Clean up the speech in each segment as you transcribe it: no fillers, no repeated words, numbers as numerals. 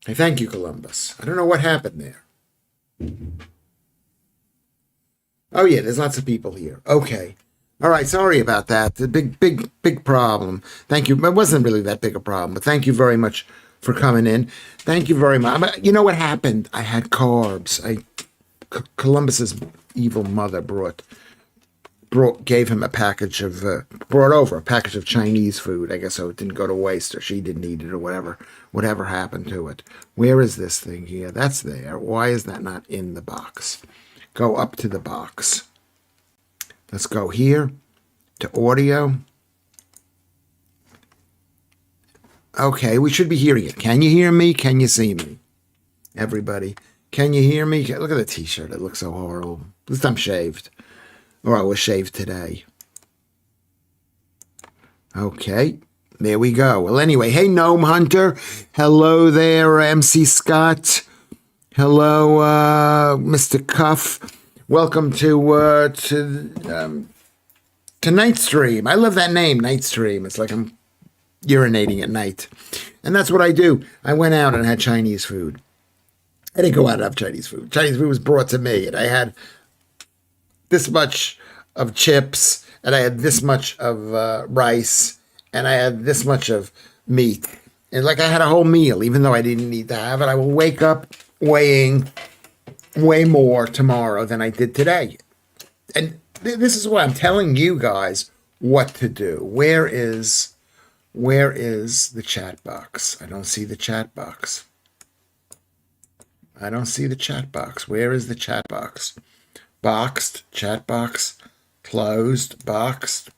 Hey, thank you, Columbus. I don't know what happened there. Oh, yeah, there's lots of people here. Okay. All right, sorry about that. The big problem. Thank you. It wasn't really that big a problem, but thank you very much for coming in. Thank you very much. You know what happened? I had carbs. Columbus's evil mother gave him a package of brought over a package of Chinese food. I guess so it didn't go to waste, or she didn't eat it, or whatever happened to it. Where is this thing here? That's there. Why is that not in the box? Go up to the box. Let's go here to audio. Okay, we should be hearing it. Can you hear me? Can you see me? Everybody, can you hear me? Look at the t-shirt. It looks so horrible. At least I'm shaved. Or I was shaved today. Okay, there we go. Well, anyway, hey, Gnome Hunter. Hello there, MC Scott. Hello, Mr. Cuff. Welcome to Night Stream. I love that name, Night Stream. It's like I'm urinating at night. And that's what I do. I went out and had Chinese food. I didn't go out and have Chinese food. Chinese food was brought to me, and I had this much of chips, and I had this much of rice, and I had this much of meat. And like I had a whole meal, even though I didn't need to have it. I will wake up weighing way more tomorrow than I did today. And this is why I'm telling you guys what to do. Where is the chat box? I don't see the chat box. I don't see the chat box. Where is the chat box? Boxed, chat box, closed, boxed.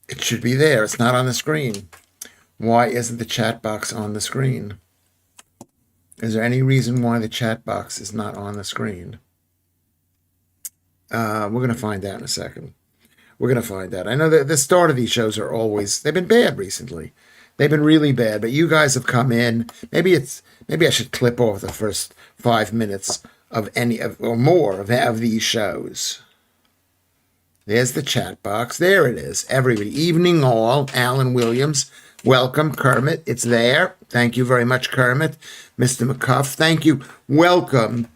It should be there. It's not on the screen. Why isn't the chat box on the screen? Is there any reason why the chat box is not on the screen? We're going to find out in a second. We're going to find out. I know that the start of these shows are always, they've been bad recently. They've been really bad, but you guys have come in. Maybe I should clip off the first 5 minutes of any of, or more of these shows. There's the chat box. There it is. Everybody. Evening all. Alan Williams. Welcome, Kermit. It's there. Thank you very much, Kermit. Mr. McCuff. Thank you. Welcome.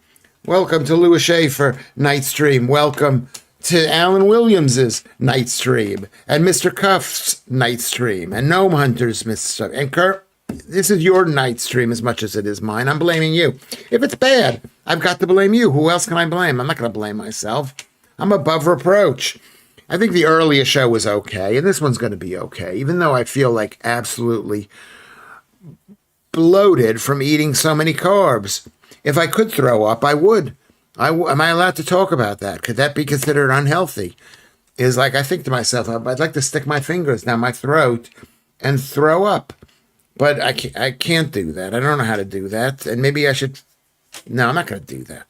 Welcome to Lewis Schaffer Night Stream. Welcome to Alan Williams's Night Stream and Mr. Cuff's Night Stream and Gnome Hunter's Mr. And Kurt, this is your Night Stream as much as it is mine. I'm blaming you. If it's bad, I've got to blame you. Who else can I blame? I'm not going to blame myself. I'm above reproach. I think the earlier show was okay, and this one's going to be okay, even though I feel like absolutely bloated from eating so many carbs. If I could throw up, I would. Am I allowed to talk about that? Could that be considered unhealthy? Is like, I think to myself, I'd like to stick my fingers down my throat and throw up. But I can't do that. I don't know how to do that. And maybe I should. No, I'm not going to do that.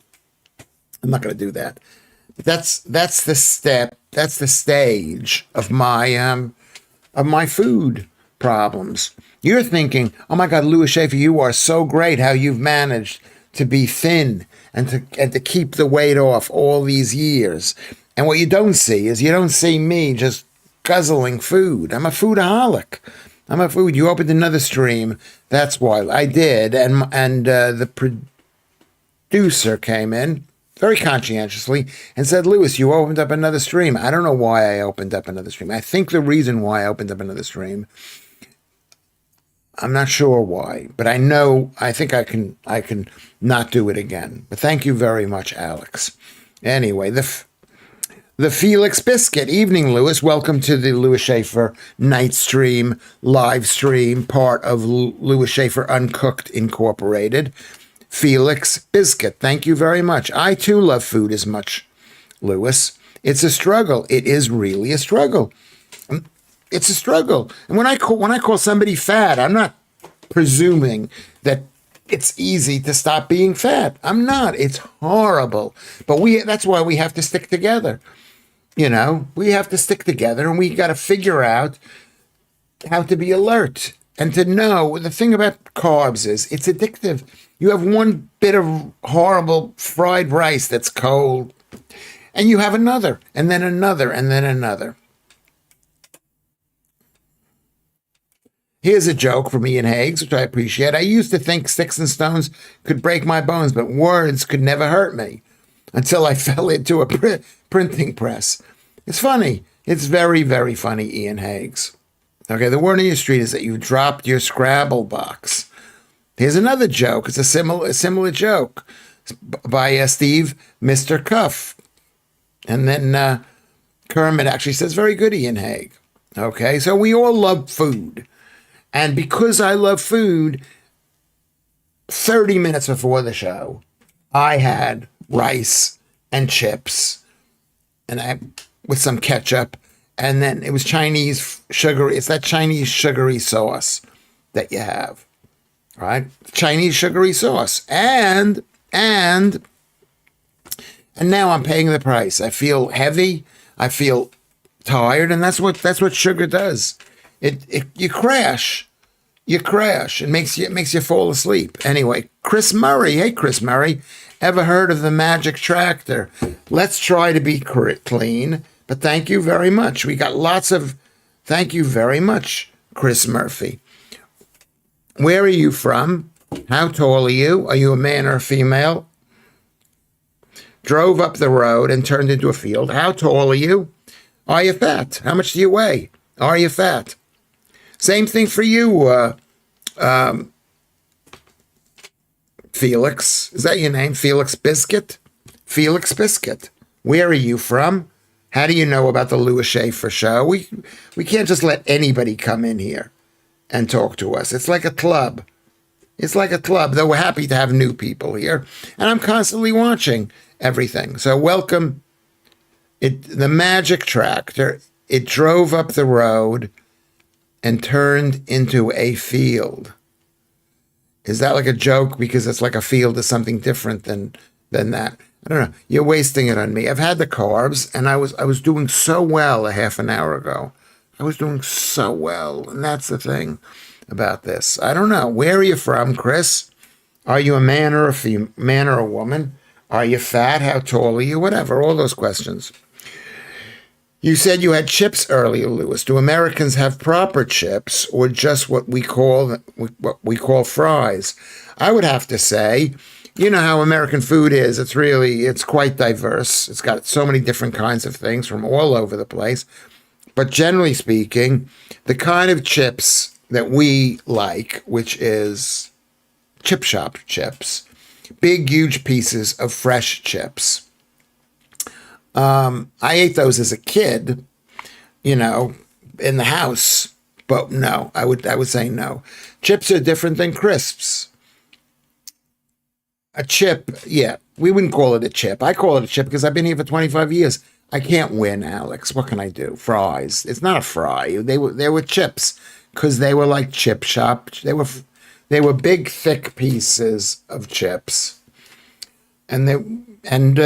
I'm not going to do that. But that's the step. That's the stage of my food problems. You're thinking, oh my God, Lewis Schaffer, you are so great how you've managed to be thin and to keep the weight off all these years. And what you don't see is you don't see me just guzzling food. I'm a foodaholic. I'm a food. You opened another stream. That's why I did. And the producer came in very conscientiously and said, Lewis, you opened up another stream. I don't know why I opened up another stream. I think the reason why I opened up another stream, I'm not sure why, but I think I can not do it again. But thank you very much, Alex. Anyway, the Felix Biscuit. Evening, Lewis. Welcome to the Lewis Schaffer Night Stream, live stream, part of Lewis Schaffer Uncooked Incorporated. Felix Biscuit. Thank you very much. I too love food as much, Lewis. It's a struggle. It is really a struggle. It's a struggle. And when I call somebody fat, I'm not presuming that it's easy to stop being fat. I'm not. It's horrible. But that's why we have to stick together. You know, we have to stick together, and we got to figure out how to be alert and to know. The thing about carbs is it's addictive. You have one bit of horrible fried rice that's cold, and you have another, and then another, and then another. Here's a joke from Ian Higgs, which I appreciate. I used to think sticks and stones could break my bones, but words could never hurt me until I fell into a printing press. It's funny. It's very, very funny, Ian Higgs. Okay, the word on your street is that you dropped your Scrabble box. Here's another joke. It's a similar joke by Steve Mr. Cuff. And then Kermit actually says, very good, Ian Haig. Okay, so we all love food. And because I love food, 30 minutes before the show, I had rice and chips with some ketchup. And then it was Chinese sugary. It's that Chinese sugary sauce that you have, right? Chinese sugary sauce. And now I'm paying the price. I feel heavy. I feel tired. And that's what sugar does. You crash. You crash. It makes you fall asleep. Anyway, Chris Murray. Hey, Chris Murray. Ever heard of the magic tractor? Let's try to be clean. But thank you very much. We got lots of thank you very much, Chris Murphy. Where are you from? How tall are you? Are you a man or a female? Drove up the road and turned into a field. How tall are you? Are you fat? How much do you weigh? Are you fat? Same thing for you, Felix. Is that your name? Felix Biscuit? Felix Biscuit. Where are you from? How do you know about the Lewis Schaffer show? We can't just let anybody come in here and talk to us. It's like a club. It's like a club, though we're happy to have new people here. And I'm constantly watching everything. So welcome. The magic tractor, it drove up the road and turned into a field. Is that like a joke because it's like a field is something different than that? I don't know. You're wasting it on me. I've had the carbs, and I was doing so well a half an hour ago. I was doing so well, and that's the thing about this. I don't know. Where are you from, Chris? Are you a man or man or a woman? Are you fat? How tall are you? Whatever. All those questions. You said you had chips earlier, Lewis. Do Americans have proper chips, or just what we call fries? I would have to say, you know how American food is. It's quite diverse. It's got so many different kinds of things from all over the place. But generally speaking, the kind of chips that we like, which is chip shop chips, big, huge pieces of fresh chips. I ate those as a kid, in the house, but no, I would say no. Chips are different than crisps. A chip, yeah, we wouldn't call it a chip. I call it a chip because I've been here for 25 years. I can't win, Alex. What can I do? Fries. It's not a fry. They were chips because they were like chip shop. They were big, thick pieces of chips, and they weren't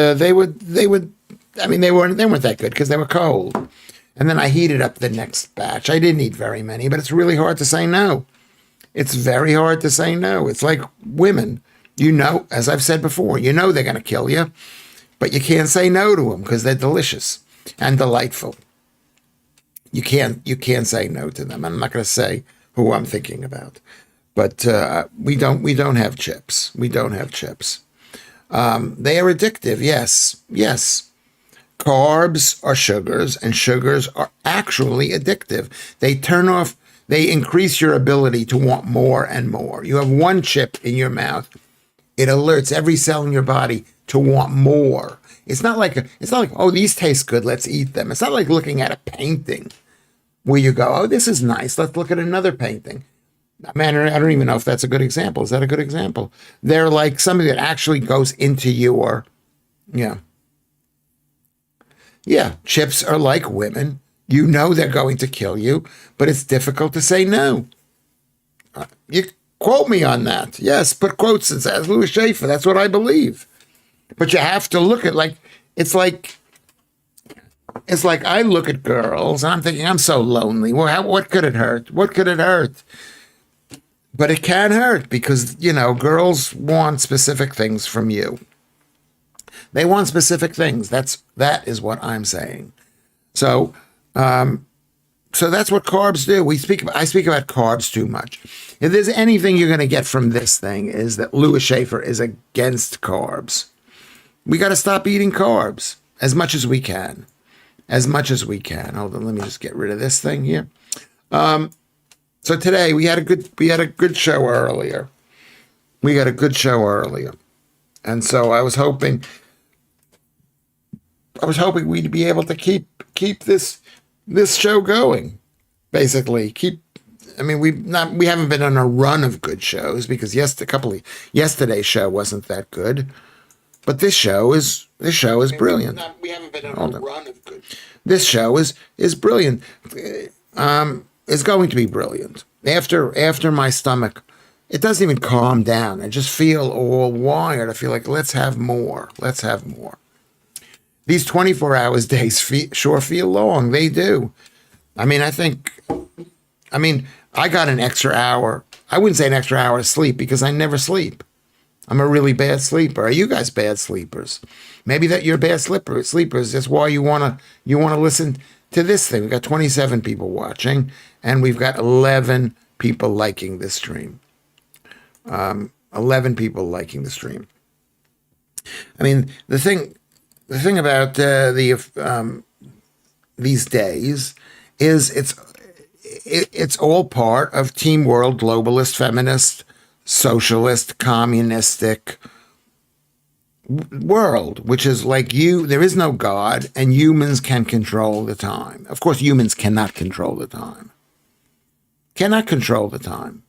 that good because they were cold. And then I heated up the next batch. I didn't eat very many, but it's really hard to say no. It's very hard to say no. It's like women. As I've said before, they're going to kill you, but you can't say no to them because they're delicious and delightful. You can't say no to them. I'm not going to say who I'm thinking about, but we don't have chips. We don't have chips. They are addictive. Yes. Carbs are sugars, and sugars are actually addictive. They increase your ability to want more and more. You have one chip in your mouth. It alerts every cell in your body to want more. It's not like, oh, these taste good, let's eat them. It's not like looking at a painting where you go, oh, this is nice, let's look at another painting. Man, I don't even know if that's a good example. Is that a good example? They're like something that actually goes into your, yeah. Yeah, chips are like women. They're going to kill you, but it's difficult to say no. You quote me on that. Yes, put quotes and says Lewis Schaffer. That's what I believe. But you have to look at it's like I look at girls and I'm thinking, I'm so lonely. Well, what could it hurt? What could it hurt? But it can hurt because, girls want specific things from you. They want specific things. That is what I'm saying. So, So that's what carbs do. I speak about carbs too much. If there's anything you're going to get from this thing is that Lewis Schaffer is against carbs. We got to stop eating carbs as much as we can. As much as we can. Hold on, let me just get rid of this thing here. So today we had a good show earlier. We got a good show earlier. And so I was hoping we'd be able to keep this show going. Basically, we haven't been on a run of good shows because yesterday's show wasn't that good. But this show is brilliant. We haven't been on a run of good. This show is brilliant. Is going to be brilliant. After my stomach, it doesn't even calm down. I just feel all wired. I feel like let's have more. Let's have more. These 24 days sure feel long. They do. I got an extra hour. I wouldn't say an extra hour of sleep because I never sleep. I'm a really bad sleeper. Are you guys bad sleepers? Maybe that you're bad sleepers. That's why you wanna listen to this thing. We've got 27 people watching, and we've got 11 people liking this stream. 11 people liking the stream. I mean, the thing about these days is it's all part of Team World, globalist, feminist, socialist, communistic world, which is like there is no God, and humans can control the time. Of course, humans cannot control the time. Cannot control the time.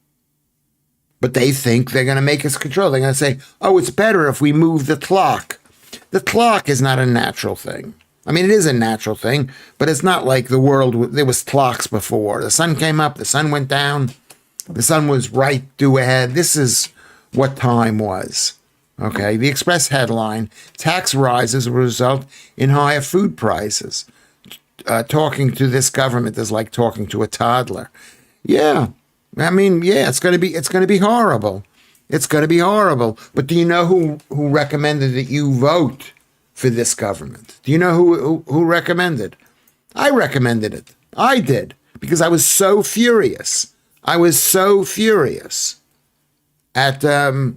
But they think they're going to make us control. They're going to say, oh, it's better if we move the clock. The clock is not a natural thing. I mean, it is a natural thing, but it's not like the world, there was clocks before. The sun came up, the sun went down, the sun was right due ahead. This is what time was. Okay, the Express headline, tax rises will result in higher food prices. Talking to this government is like talking to a toddler. Yeah, it's going to be horrible. It's going to be horrible. But do you know who recommended that you vote for this government? Do you know who recommended? I recommended it. I did, because I was so furious. I was so furious at the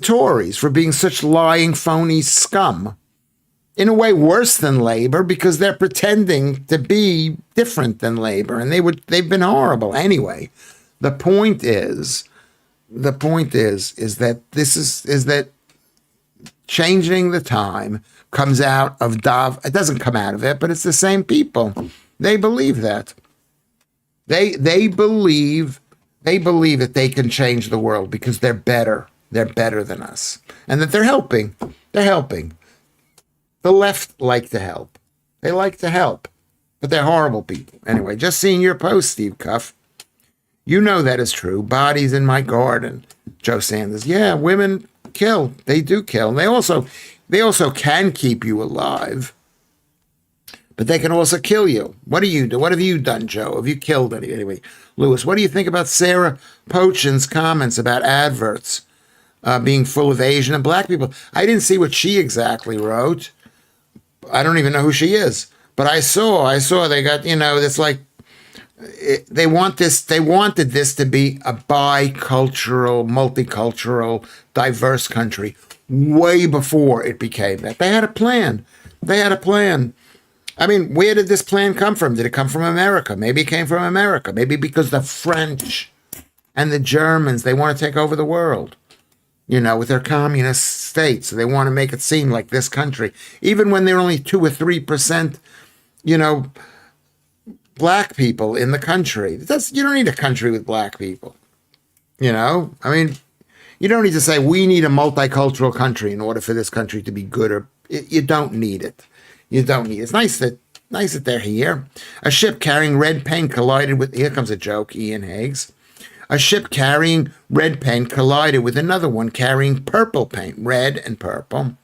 Tories for being such lying, phony scum. In a way, worse than Labor, because they're pretending to be different than Labor, and they've been horrible. Anyway, the point is that changing the time comes out of it doesn't come out of it, but it's the same people. They believe that. They believe that they can change the world because they're better. They're better than us. And that they're helping. They're helping. The left like to help. They like to help. But they're horrible people. Anyway, just seeing your post, Steve Cuff. You know that is true. Bodies in my garden. Joe Sanders. Yeah, women kill. They do kill. And they also can keep you alive. But they can also kill you. What do you do? What have you done, Joe? Have you killed any? Anyway, Lewis, what do you think about Sarah Pochin's comments about adverts being full of Asian and black people? I didn't see what she exactly wrote. I don't even know who she is. But I saw they got, it's like, they wanted this to be a bicultural, multicultural, diverse country way before it became that. They had a plan. I mean, where did this plan come from? Did it come from America? Maybe it came from America. Maybe because the French and the Germans, they want to take over the world, with their communist states. So they want to make it seem like this country, even when they're only 2 or 3%, black people in the country. You don't need a country with black people. You don't need to say we need a multicultural country in order for this country to be good. You don't need it. You don't need it. It's nice that they're here. A ship carrying red paint collided with, here comes a joke, Ian Higgs. A ship carrying red paint collided with another one carrying purple paint, red and purple.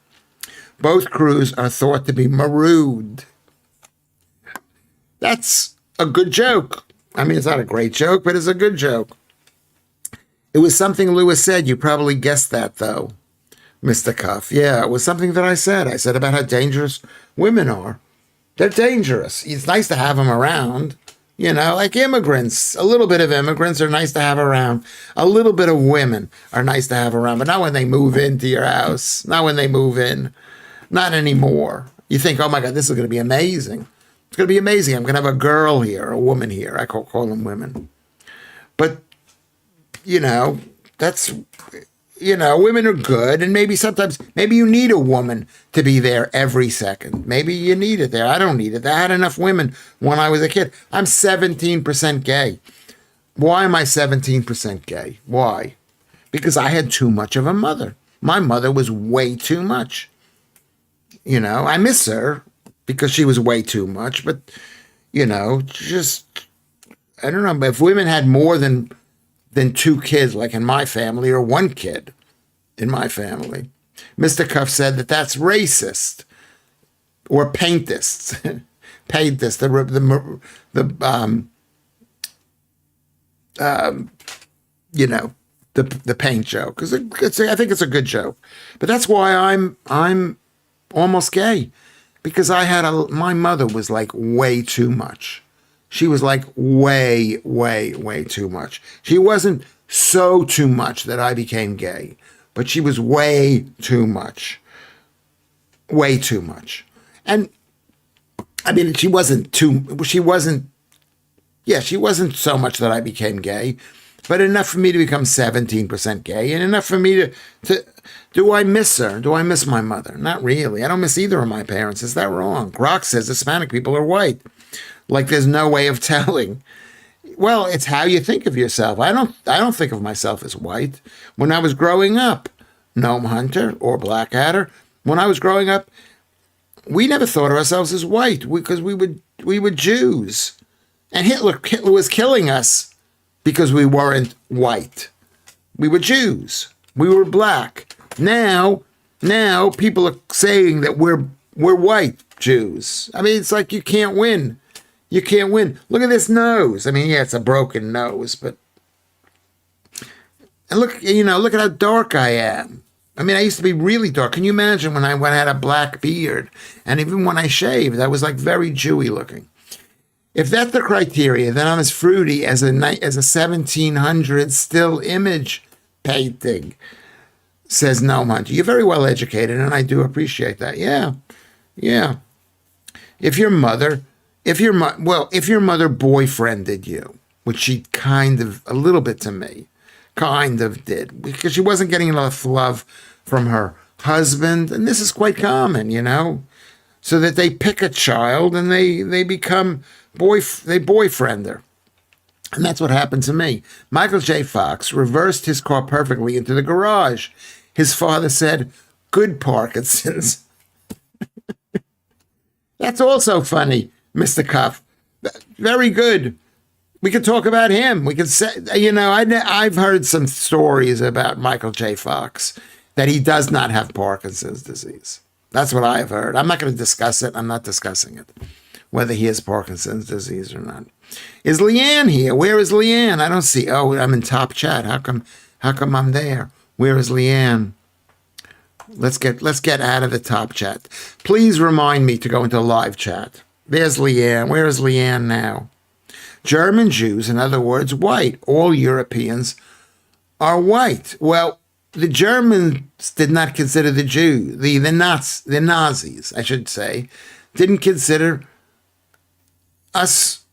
Both crews are thought to be marooned. That's a good joke. I mean, it's not a great joke, but it's a good joke. It was something Lewis said. You probably guessed that, though, Mr. Cuff. Yeah, it was something that I said. I said about how dangerous women are. They're dangerous. It's nice to have them around. You know, like immigrants, a little bit of immigrants are nice to have around. A little bit of women are nice to have around, but not when they move into your house. Not when they move in. Not anymore. You think, oh my God, this is going to be amazing. It's going to be amazing. I'm going to have a girl here, a woman here. I call them women. But, you know, that's, you know, women are good. And maybe sometimes, maybe you need a woman to be there every second. Maybe you need it there. I don't need it. I had enough women when I was a kid. I'm 17% gay. Why am I 17% gay? Why? Because I had too much of a mother. My mother was way too much. You know, I miss her because she was way too much. But, you know, just, I don't know. But if women had more than two kids, like in my family, or one kid in my family. Mr. Cuff said that that's racist or paintists. Paintists, you know, the paint joke. Because I think it's a good joke. But that's why I'm almost gay. Because my mother was like way too much. She was like way, way, way too much. She wasn't so too much that I became gay, but she was way too much. Way too much. And I mean, she wasn't so much that I became gay, but enough for me to become 17% gay, and enough for me to do I miss her? Do I miss my mother? Not really. I don't miss either of my parents. Is that wrong? Grok says Hispanic people are white. Like there's no way of telling. Well, it's how you think of yourself. I don't think of myself as white. When I was growing up, Gnome Hunter or Blackadder, when I was growing up, we never thought of ourselves as white because we were Jews. And Hitler was killing us because we weren't white. We were Jews. We were black. Now people are saying that we're white Jews. I mean, it's like you can't win. You can't win. Look at this nose. I mean, yeah, it's a broken nose, but and look at how dark I am. I mean, I used to be really dark. Can you imagine when I had a black beard? And even when I shaved, I was like very Jewy looking. If that's the criteria, then I'm as fruity as a 1700 still image painting, says Gnome Hunter. You're very well educated, and I do appreciate that. Yeah. If your mother boyfriended you, which she kind of, a little bit to me, kind of did, because she wasn't getting enough love from her husband, and this is quite common, you know, so that they pick a child and they become they boyfriend her. And that's what happened to me. Michael J. Fox reversed his car perfectly into the garage. His father said, "Good Parkinson's." That's also funny, Mr. Cuff. Very good. We could talk about him. We could say, you know, I've heard some stories about Michael J. Fox that he does not have Parkinson's disease. That's what I've heard. I'm not going to discuss it. I'm not discussing it, whether he has Parkinson's disease or not. Is Leanne here? Where is Leanne? I don't see. Oh, I'm in top chat. How come I'm there? Where is Leanne? Let's get out of the top chat. Please remind me to go into live chat. There's Leanne. Where is Leanne now? German Jews, in other words, white. All Europeans are white. Well, the Germans did not consider the Jews, the Nazis, I should say, didn't consider us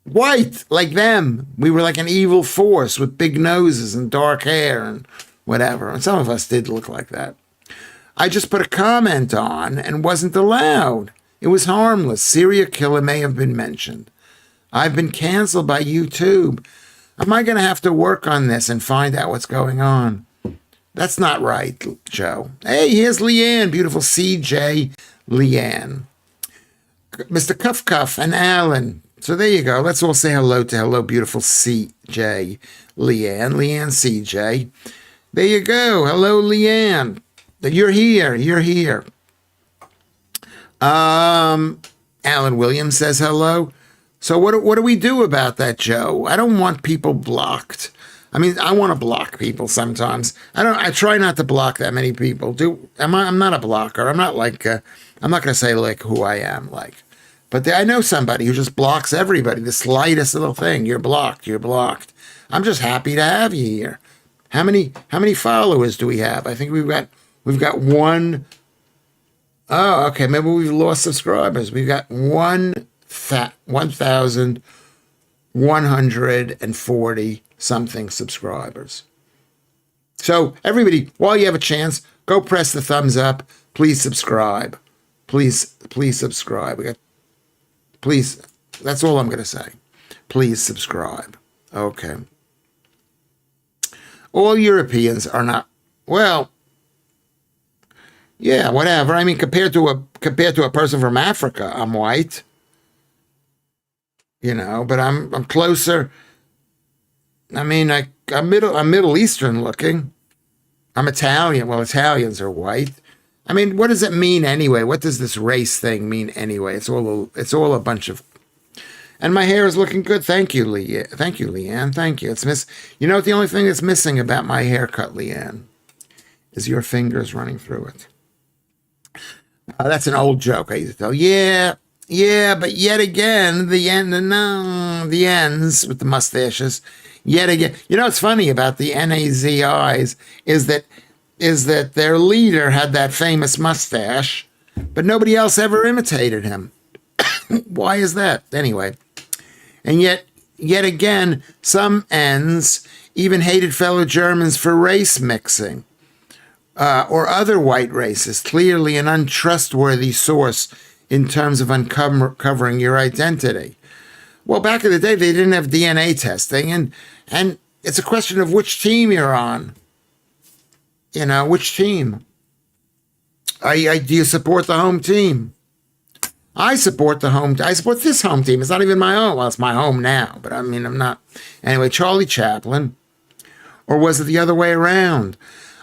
white like them. We were like an evil force with big noses and dark hair and whatever. And some of us did look like that. I just put a comment on and wasn't allowed. It was harmless. Serial killer may have been mentioned. I've been canceled by YouTube. Am I going to have to work on this and find out what's going on? That's not right, Joe. Hey, here's Leanne, beautiful CJ Leanne. Mr. Cuff and Alan. So there you go. Let's all say hello, beautiful CJ Leanne. Leanne CJ. There you go. Hello, Leanne. You're here. Alan Williams says hello. So what do we do about that, Joe? I don't want people blocked. I mean, I want to block people sometimes. I try not to block that many people. I'm not a blocker. I'm not like, I'm not going to say like who I am like. But I know somebody who just blocks everybody. The slightest little thing, you're blocked. You're blocked. I'm just happy to have you here. How many followers do we have? I think we've got one. Oh, okay. Maybe we've lost subscribers. We've got 1,140 something subscribers. So everybody, while you have a chance, go press the thumbs up. Please subscribe. Please subscribe. Please. That's all I'm going to say. Please subscribe. Okay. All Europeans are not, well, yeah, whatever. I mean, compared to a person from Africa, I'm white. But I'm closer. I mean, I'm Middle Eastern looking. I'm Italian. Well, Italians are white. I mean, what does it mean anyway? What does this race thing mean anyway? It's all a bunch of. And my hair is looking good. Thank you, Leanne. Thank you, Leanne. Thank you. You know what? The only thing that's missing about my haircut, Leanne, is your fingers running through it. That's an old joke I used to tell. Yeah, but yet again, the ends with the mustaches. Yet again, what's funny about the NAZIs is that their leader had that famous mustache, but nobody else ever imitated him. Why is that? Anyway, and yet again, some ends even hated fellow Germans for race mixing. Or other white races, clearly an untrustworthy source in terms of uncovering your identity. Well, back in the day, they didn't have DNA testing, and it's a question of which team you're on. Which team? Do you support the home team? I support this home team. It's not even my own. Well, it's my home now, but I mean, I'm not. Anyway, Charlie Chaplin, or was it the other way around?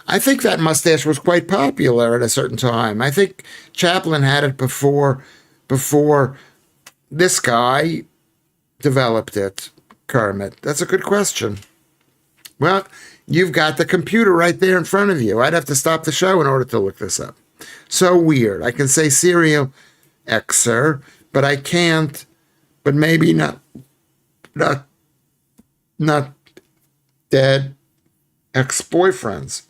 I think that mustache was quite popular at a certain time. I think Chaplin had it before this guy developed it, Kermit. That's a good question. Well, you've got the computer right there in front of you. I'd have to stop the show in order to look this up. So weird. I can say serial Xer, but I can't, but maybe not dead ex-boyfriends.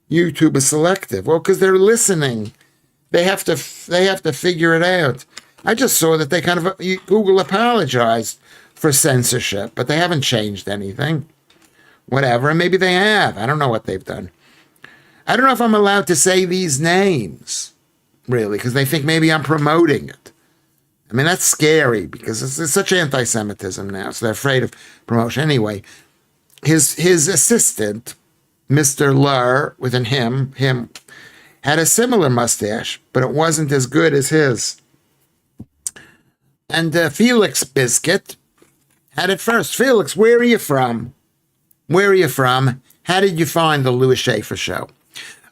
YouTube is selective. Well, because they're listening. They have to figure it out. I just saw that they Google apologized for censorship, but they haven't changed anything. Whatever, and maybe they have. I don't know what they've done. I don't know if I'm allowed to say these names, really, because they think maybe I'm promoting it. I mean, that's scary because it's such anti-Semitism now, so they're afraid of promotion. Anyway, his assistant, Mr. Lur, with an him, had a similar mustache, but it wasn't as good as his. And Felix Biscuit had it first. Felix, where are you from? Where are you from? How did you find the Lewis Schaffer show?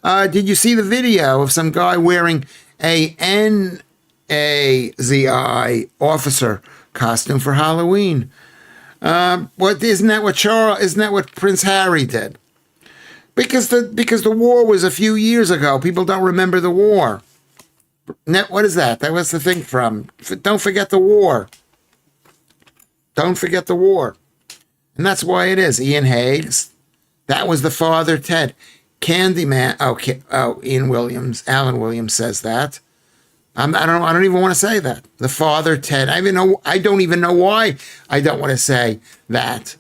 Did you see the video of some guy wearing a NAZI officer costume for Halloween? Isn't that what Prince Harry did? Because the war was a few years ago. People don't remember the war. What is that? That was the thing from Don't Forget the War. Don't forget the war. And that's why it is. Ian Hayes. That was the father, Ted. Candyman. Ian Williams. Alan Williams says that. I don't even want to say that. The father, Ted. I don't even know why I don't want to say that,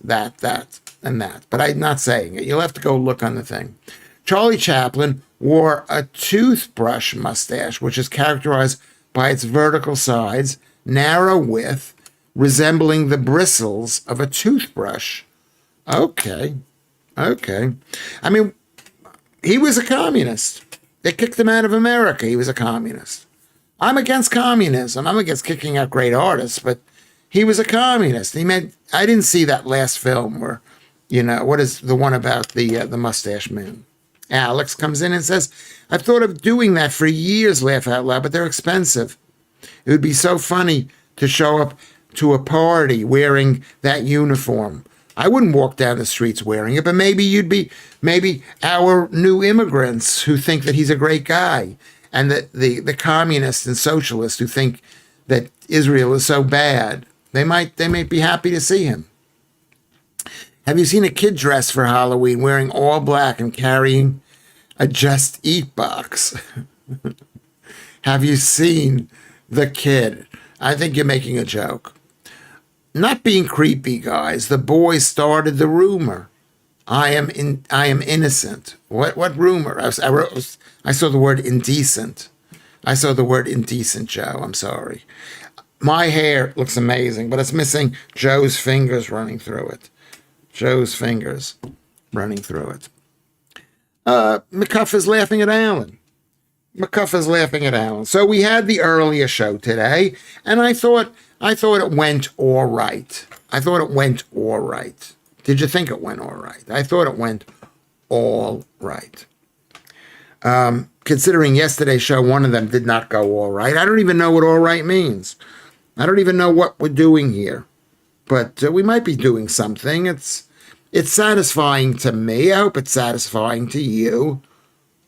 and that. But I'm not saying it. You'll have to go look on the thing. Charlie Chaplin wore a toothbrush mustache, which is characterized by its vertical sides, narrow width, resembling the bristles of a toothbrush. Okay. I mean, he was a communist. They kicked him out of America. He was a communist. I'm against communism. I'm against kicking out great artists, but he was a communist. I didn't see that last film where, what is the one about the mustache man? Alex comes in and says, I've thought of doing that for years, laugh out loud, but they're expensive. It would be so funny to show up to a party wearing that uniform. I wouldn't walk down the streets wearing it, but maybe our new immigrants who think that he's a great guy, and that the communists and socialists who think that Israel is so bad. They might be happy to see him. Have you seen a kid dressed for Halloween wearing all black and carrying a Just Eat box? Have you seen the kid? I think you're making a joke. Not being creepy, guys. The boy started the rumor. I am innocent. What rumor? I saw the word indecent. I saw the word indecent, Joe. I'm sorry. My hair looks amazing, but it's missing Joe's fingers running through it. Joe's fingers running through it. McCuff is laughing at Alan. McCuff is laughing at Alan. So we had the earlier show today, and I thought it went all right. I thought it went all right. Did you think it went all right? I thought it went all right. Considering yesterday's show, one of them did not go all right. I don't even know what all right means. I don't even know what we're doing here. But we might be doing something. It's satisfying to me. I hope it's satisfying to you.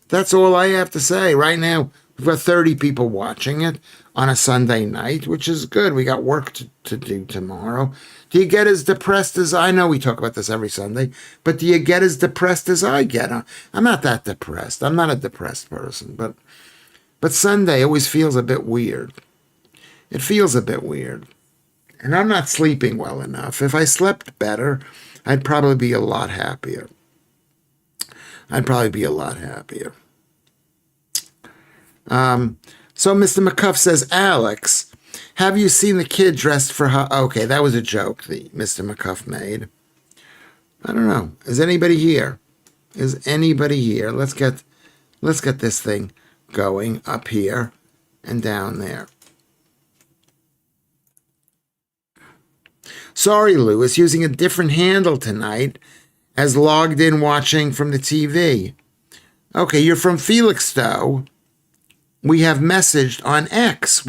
That's all I have to say. Right now, we've got 30 people watching it on a Sunday night, which is good. We got work to do tomorrow. Do you get as depressed as I know? We talk about this every Sunday, but do you get as depressed as I get? I'm not that depressed. I'm not a depressed person, but Sunday always feels a bit weird. It feels a bit weird. And I'm not sleeping well enough. If I slept better, I'd probably be a lot happier. So Mr. McCuff says, Alex, have you seen the kid dressed for okay, that was a joke that Mr. McCuff made. I don't know. Is anybody here? Let's get this thing going up here and down there. Sorry, Lewis, using a different handle tonight as logged in watching from the TV. Okay, you're from Felixstowe. We have messaged on X.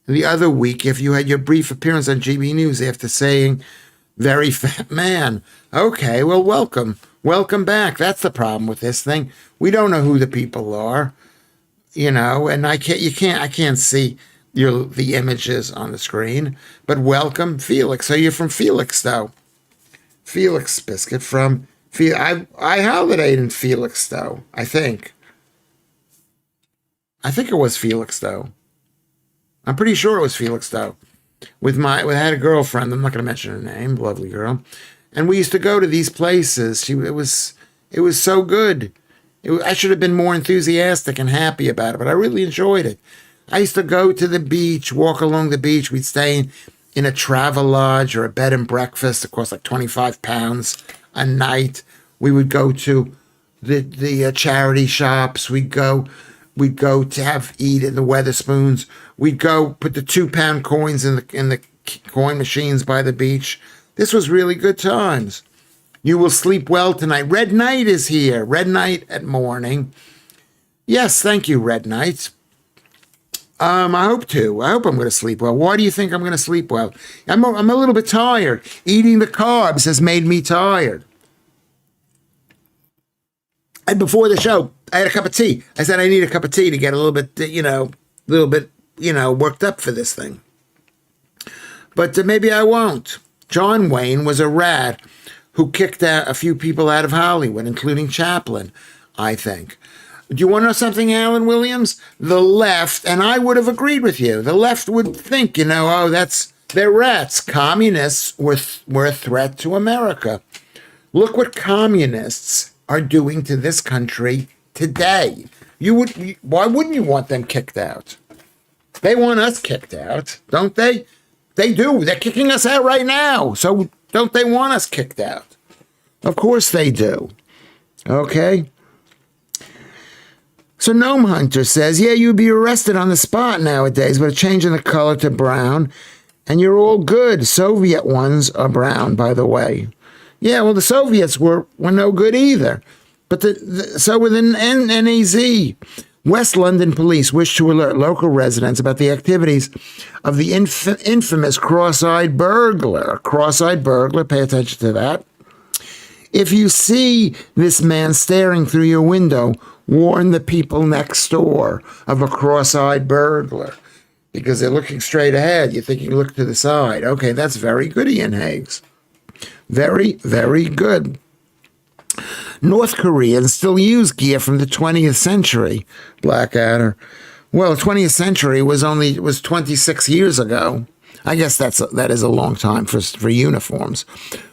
The other week, if you had your brief appearance on GB News after saying, very fat man. Okay, well, welcome. Welcome back. That's the problem with this thing. We don't know who the people are, and I can't see the images on the screen, but welcome, Felix. So you're from Felixstowe. Felix Biscuit from I holidayed in Felixstowe, I think. I think it was Felixstowe. I'm pretty sure it was Felixstowe. I had a girlfriend, I'm not going to mention her name, lovely girl, and we used to go to these places. It was so good. I should have been more enthusiastic and happy about it, but I really enjoyed it. I used to go to the beach, walk along the beach. We'd stay in a travel lodge or a bed and breakfast. It cost like 25 pounds a night. We would go to the charity shops. We'd go to eat in the Weatherspoons. We'd go put the 2-pound coins in the coin machines by the beach. This was really good times. You will sleep well tonight. Red Knight is here. Red Knight at morning. Yes, thank you, Red Knight. I hope to. I hope I'm going to sleep well. Why do you think I'm going to sleep well? I'm a little bit tired. Eating the carbs has made me tired. And before the show, I had a cup of tea. I said I need a cup of tea to get a little bit, worked up for this thing. But maybe I won't. John Wayne was a rat who kicked out a few people out of Hollywood, including Chaplin, I think. Do you want to know something, Alan Williams? The left, and I would have agreed with you, the left would think, they're rats. Communists were a threat to America. Look what communists are doing to this country today. Why wouldn't you want them kicked out? They want us kicked out, don't they? They do. They're kicking us out right now. So don't they want us kicked out? Of course they do. Okay? So Gnome Hunter says, yeah, you'd be arrested on the spot nowadays, but changing the color to brown, and you're all good. Soviet ones are brown, by the way. Yeah, well, the Soviets were no good either. But so with an NAZ, West London police wish to alert local residents about the activities of the infamous cross-eyed burglar. Cross-eyed burglar, pay attention to that. If you see this man staring through your window, warn the people next door of a cross-eyed burglar. because they're looking straight ahead. You think you look to the side. Okay, that's very good, Ian Higgs. Very, very good. North Koreans still use gear from the 20th century, Blackadder. Well, the 20th century was 26 years ago. I guess that is a long time for uniforms.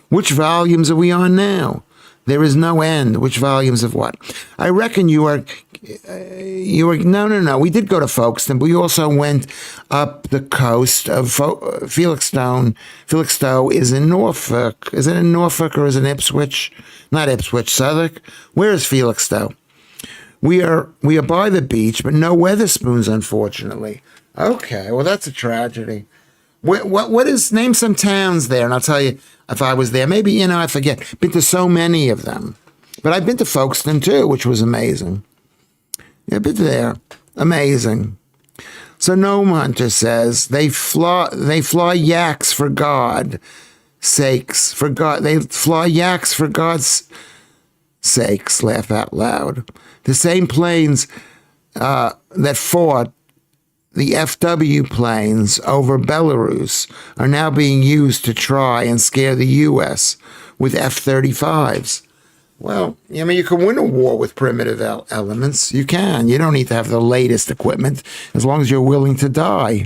Which volumes are we on now? There is no end. Which volumes of what? I reckon you are. No. We did go to Folkestone, but we also went up the coast of Felixstowe. Felixstowe is in Norfolk. Is it in Norfolk or is it in Ipswich? Not Ipswich, Southwark. Where is Felixstowe? We are by the beach, but no Weatherspoons, unfortunately. Okay, well that's a tragedy. What is, name some towns there, and I'll tell you if I was there. Maybe, I forget. Been to so many of them. But I've been to Folkestone too, which was amazing. Yeah, been there. Amazing. So Gnome Hunter says they fly yaks for God sakes. For God, they fly yaks for God's sakes. Laugh out loud. The same planes that fought the FW planes over Belarus are now being used to try and scare the U.S. with F-35s. Well, you can win a war with primitive elements. You can. You don't need to have the latest equipment as long as you're willing to die.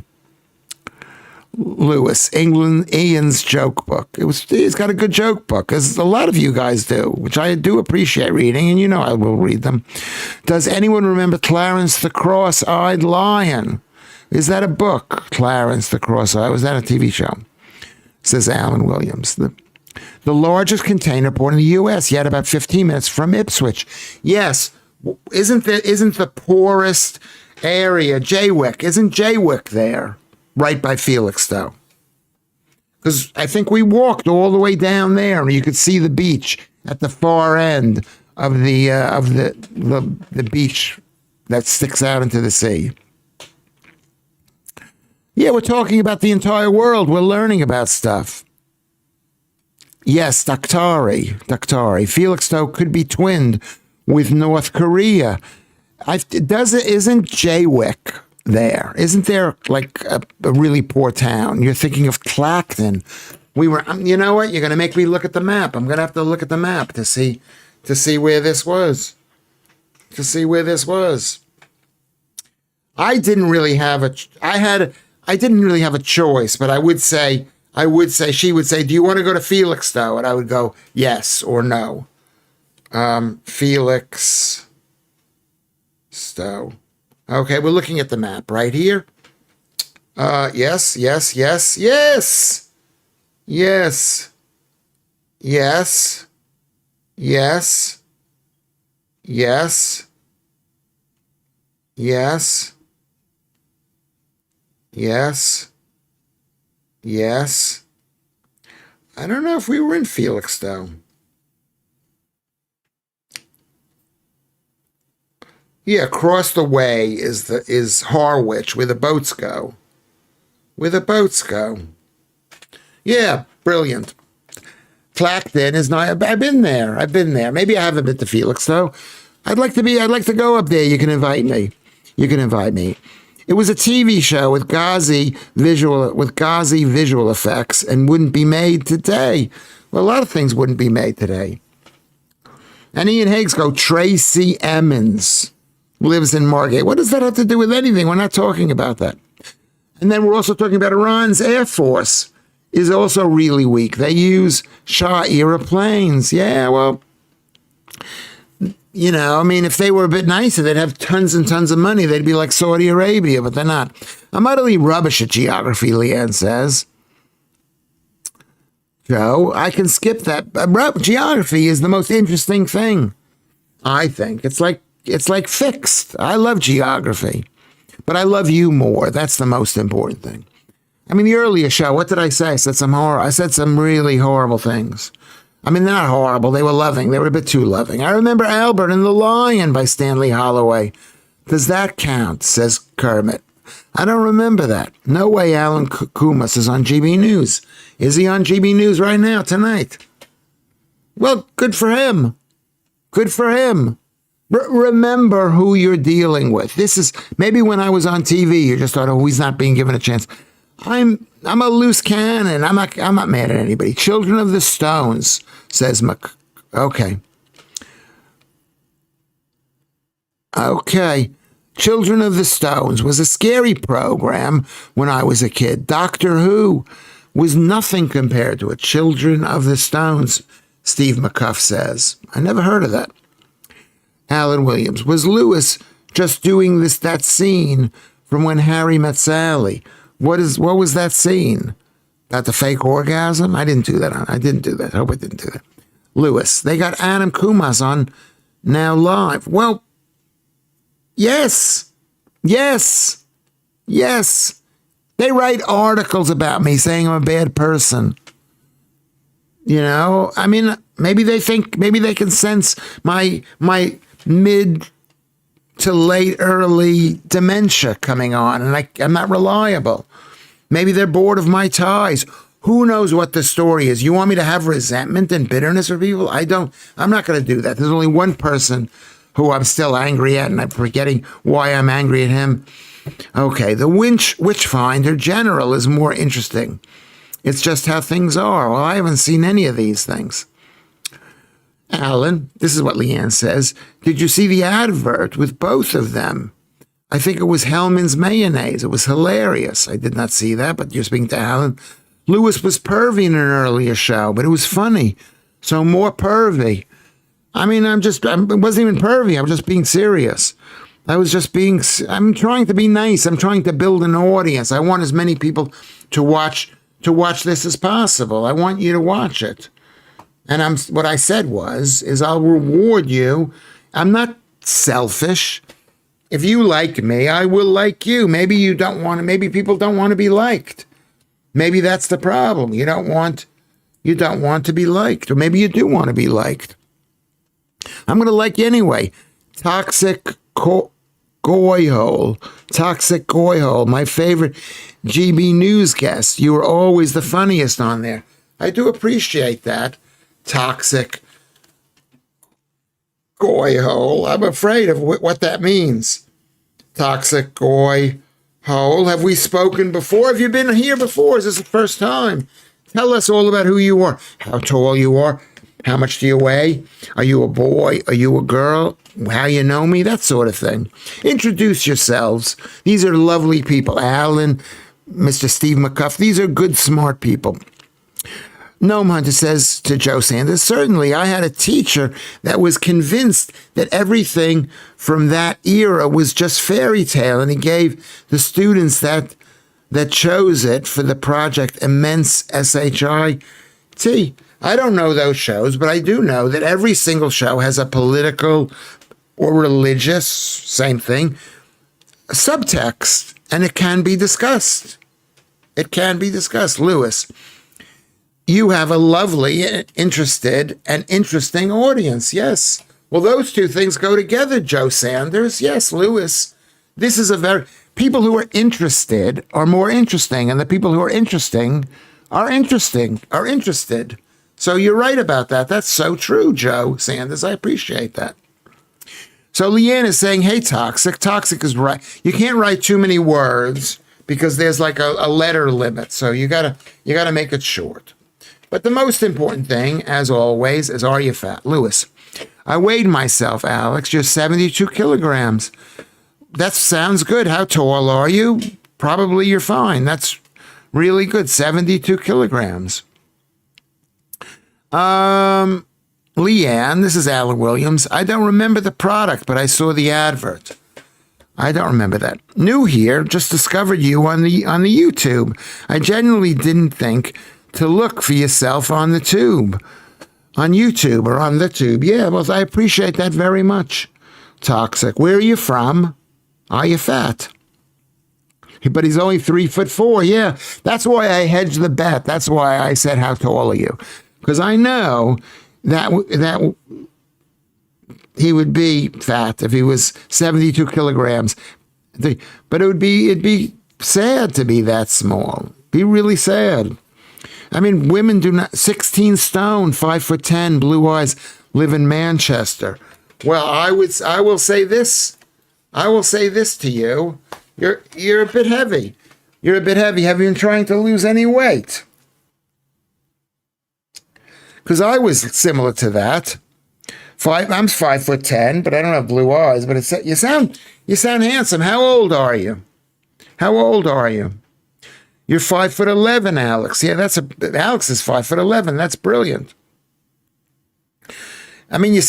Lewis, Ian's joke book. He's got a good joke book, as a lot of you guys do, which I do appreciate reading, and I will read them. Does anyone remember Clarence the Cross-Eyed Lion? Is that a book, Clarence the Cross-Eyed? Was that a TV show? Says Alan Williams. The largest container port in the U.S., yet about 15 minutes from Ipswich. Yes, isn't the poorest area Jaywick? Isn't Jaywick there, right by Felixstowe? Because I think we walked all the way down there, and you could see the beach at the far end of the beach that sticks out into the sea. Yeah, we're talking about the entire world. We're learning about stuff. Yes, Daktari. Felixstowe could be twinned with North Korea. Isn't Jaywick there? Isn't there like a really poor town? You're thinking of Clacton. We were. You know what? You're going to make me look at the map. I'm going to have to look at the map to see where this was. I didn't really have a choice, but I would say, she would say, do you want to go to Felixstowe? And I would go, yes or no. Felixstowe. Okay, we're looking at the map right here. Yes. I don't know if we were in Felixstowe. Yeah, across the way is Harwich, where the boats go. Yeah, brilliant. Clacton is not. I've been there. Maybe I haven't been to Felixstowe. I'd like to go up there. You can invite me. It was a TV show with Ghazi visual effects and wouldn't be made today. Well, a lot of things wouldn't be made today. And Ian Higgs go, Tracy Emmons lives in Margate. What does that have to do with anything? We're not talking about that. And then we're also talking about Iran's Air Force is also really weak. They use Shah-era planes. Yeah, well, if they were a bit nicer, they'd have tons and tons of money. They'd be like Saudi Arabia, but they're not. I'm utterly rubbish at geography, Leanne says. Joe, I can skip that. Geography is the most interesting thing, I think. It's like fixed. I love geography, but I love you more. That's the most important thing. The earlier show, what did I say? I said some really horrible things. They're not horrible. They were loving. They were a bit too loving. I remember Albert and the Lion by Stanley Holloway. Does that count? Says Kermit. I don't remember that. No way Alan Kumas is on GB News. Is he on GB News right now, tonight? Well, good for him. Remember who you're dealing with. This is maybe when I was on TV, you just thought, oh, he's not being given a chance. I'm a loose cannon. I'm not mad at anybody. Children of the Stones, says Okay. Okay. Children of the Stones was a scary program when I was a kid. Doctor Who was nothing compared to it. Children of the Stones, Steve McCuff says. I never heard of that. Alan Williams. Was Lewis just doing that scene from When Harry Met Sally? What was that scene? About the fake orgasm? I didn't do that. I didn't do that. I hope I didn't do that. Lewis. They got Adam Kumas on Now Live. Well, yes. Yes. Yes. They write articles about me saying I'm a bad person. You know, I mean, maybe they can sense my mid to late early dementia coming on, and I'm not reliable. Maybe they're bored of my ties. Who knows what the story is? You want me to have resentment and bitterness for people? I'm not going to do that. There's only one person who I'm still angry at, and I'm forgetting why I'm angry at him. Okay, the Witchfinder General is more interesting. It's just how things are. Well, I haven't seen any of these things. Alan, this is what Leanne says. Did you see the advert with both of them? I think it was Hellman's Mayonnaise. It was hilarious. I did not see that, but you're speaking to Alan. Lewis was pervy in an earlier show, but it was funny. So more pervy. I mean, it wasn't even pervy. I was just being serious. I'm trying to be nice. I'm trying to build an audience. I want as many people to watch this as possible. I want you to watch it. And what I said is I'll reward you. I'm not selfish. If you like me, I will like you. Maybe people don't want to be liked. Maybe that's the problem. You don't want to be liked, or maybe you do want to be liked. I'm going to like you anyway. Toxic Goy Hole, my favorite GB News guest. You were always the funniest on there. I do appreciate that. Toxic Goy Hole. I'm afraid of what that means. Toxic Goy Hole. Have we spoken before? Have you been here before? Is this the first time? Tell us all about who you are, how tall you are, how much do you weigh? Are you a boy? Are you a girl? How you know me? That sort of thing. Introduce yourselves. These are lovely people. Alan, Mr. Steve McCuff. These are good, smart people. Gnome Hunter says to Joe Sanders, certainly I had a teacher that was convinced that everything from that era was just fairy tale, and he gave the students that chose it for the project immense SHIT. I don't know those shows, but I do know that every single show has a political or religious, same thing, subtext, and it can be discussed. It can be discussed. Lewis, you have a lovely, interested, and interesting audience. Yes. Well, those two things go together, Joe Sanders. Yes, Lewis. This is people who are interested are more interesting, and the people who are interesting are interested. So you're right about that. That's so true, Joe Sanders. I appreciate that. So Leanne is saying, hey, Toxic. Toxic is right. You can't write too many words because there's like a letter limit. So you gotta make it short. But the most important thing, as always, is, are you fat? Lewis, I weighed myself, Alex. You're 72 kilograms. That sounds good. How tall are you? Probably you're fine. That's really good. 72 kilograms. Leanne, this is Alan Williams. I don't remember the product, but I saw the advert. I don't remember that. New here, just discovered you on the YouTube. I genuinely didn't think to look for yourself on the tube. On YouTube or on the tube. Yeah, well, I appreciate that very much. Toxic. Where are you from? Are you fat? But he's only 3'4". Yeah, that's why I hedged the bet. That's why I said, how tall are you? Because I know that he would be fat if he was 72 kilograms. But it'd be sad to be that small. Be really sad. I mean, women do not. 16 stone, 5'10", blue eyes, live in Manchester. Well, I will say this. I will say this to you. You're a bit heavy. You're a bit heavy. Have you been trying to lose any weight? Because I was similar to that. I'm 5'10", but I don't have blue eyes. But you sound handsome. How old are you? How old are you? You're 5'11", Alex. Yeah, Alex is 5'11". That's brilliant. I mean,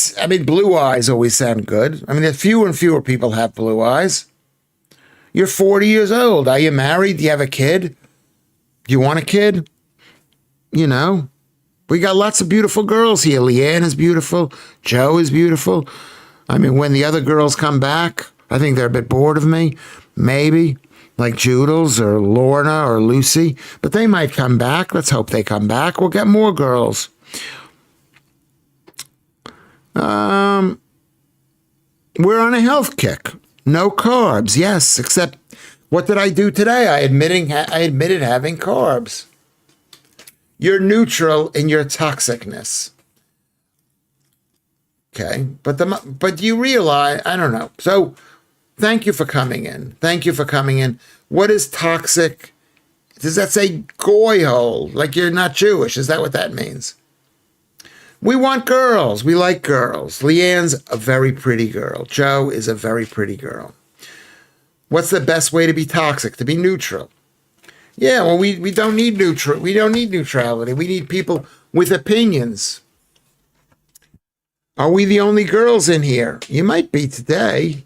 blue eyes always sound good. I mean, there's fewer and fewer people have blue eyes. You're 40 years old. Are you married? Do you have a kid? Do you want a kid? You know, we got lots of beautiful girls here. Leanne is beautiful. Joe is beautiful. I mean, when the other girls come back, I think they're a bit bored of me. Maybe. Like Judels or Lorna or Lucy. But they might come back. Let's hope they come back. We'll get more girls. We're on a health kick. No carbs. Yes, except what did I do today? I admitted having carbs. You're neutral in your toxicness. Okay, but you realize, I don't know. So thank you for coming in. Thank you for coming in. What is toxic? Does that say goy hole? Like you're not Jewish? Is that what that means? We want girls. We like girls. Leanne's a very pretty girl. Joe is a very pretty girl. What's the best way to be toxic? To be neutral. Yeah, well, we don't need neutral. We don't need neutrality. We need people with opinions. Are we the only girls in here? You might be today.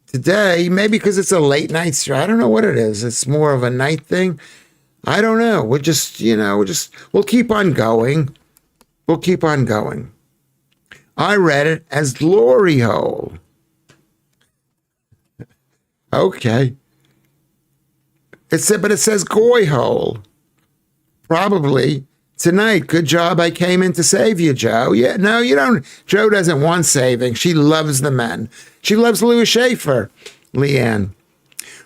Today, maybe because it's a late night show. I don't know what it is. It's more of a night thing. I don't know. We'll keep on going. We'll keep on going. I read it as glory hole. Okay. But it says goy hole. Probably tonight. Good job I came in to save you, Joe. Yeah, no, you don't. Joe doesn't want saving. She loves the men. She loves Lewis Schaffer, Leanne.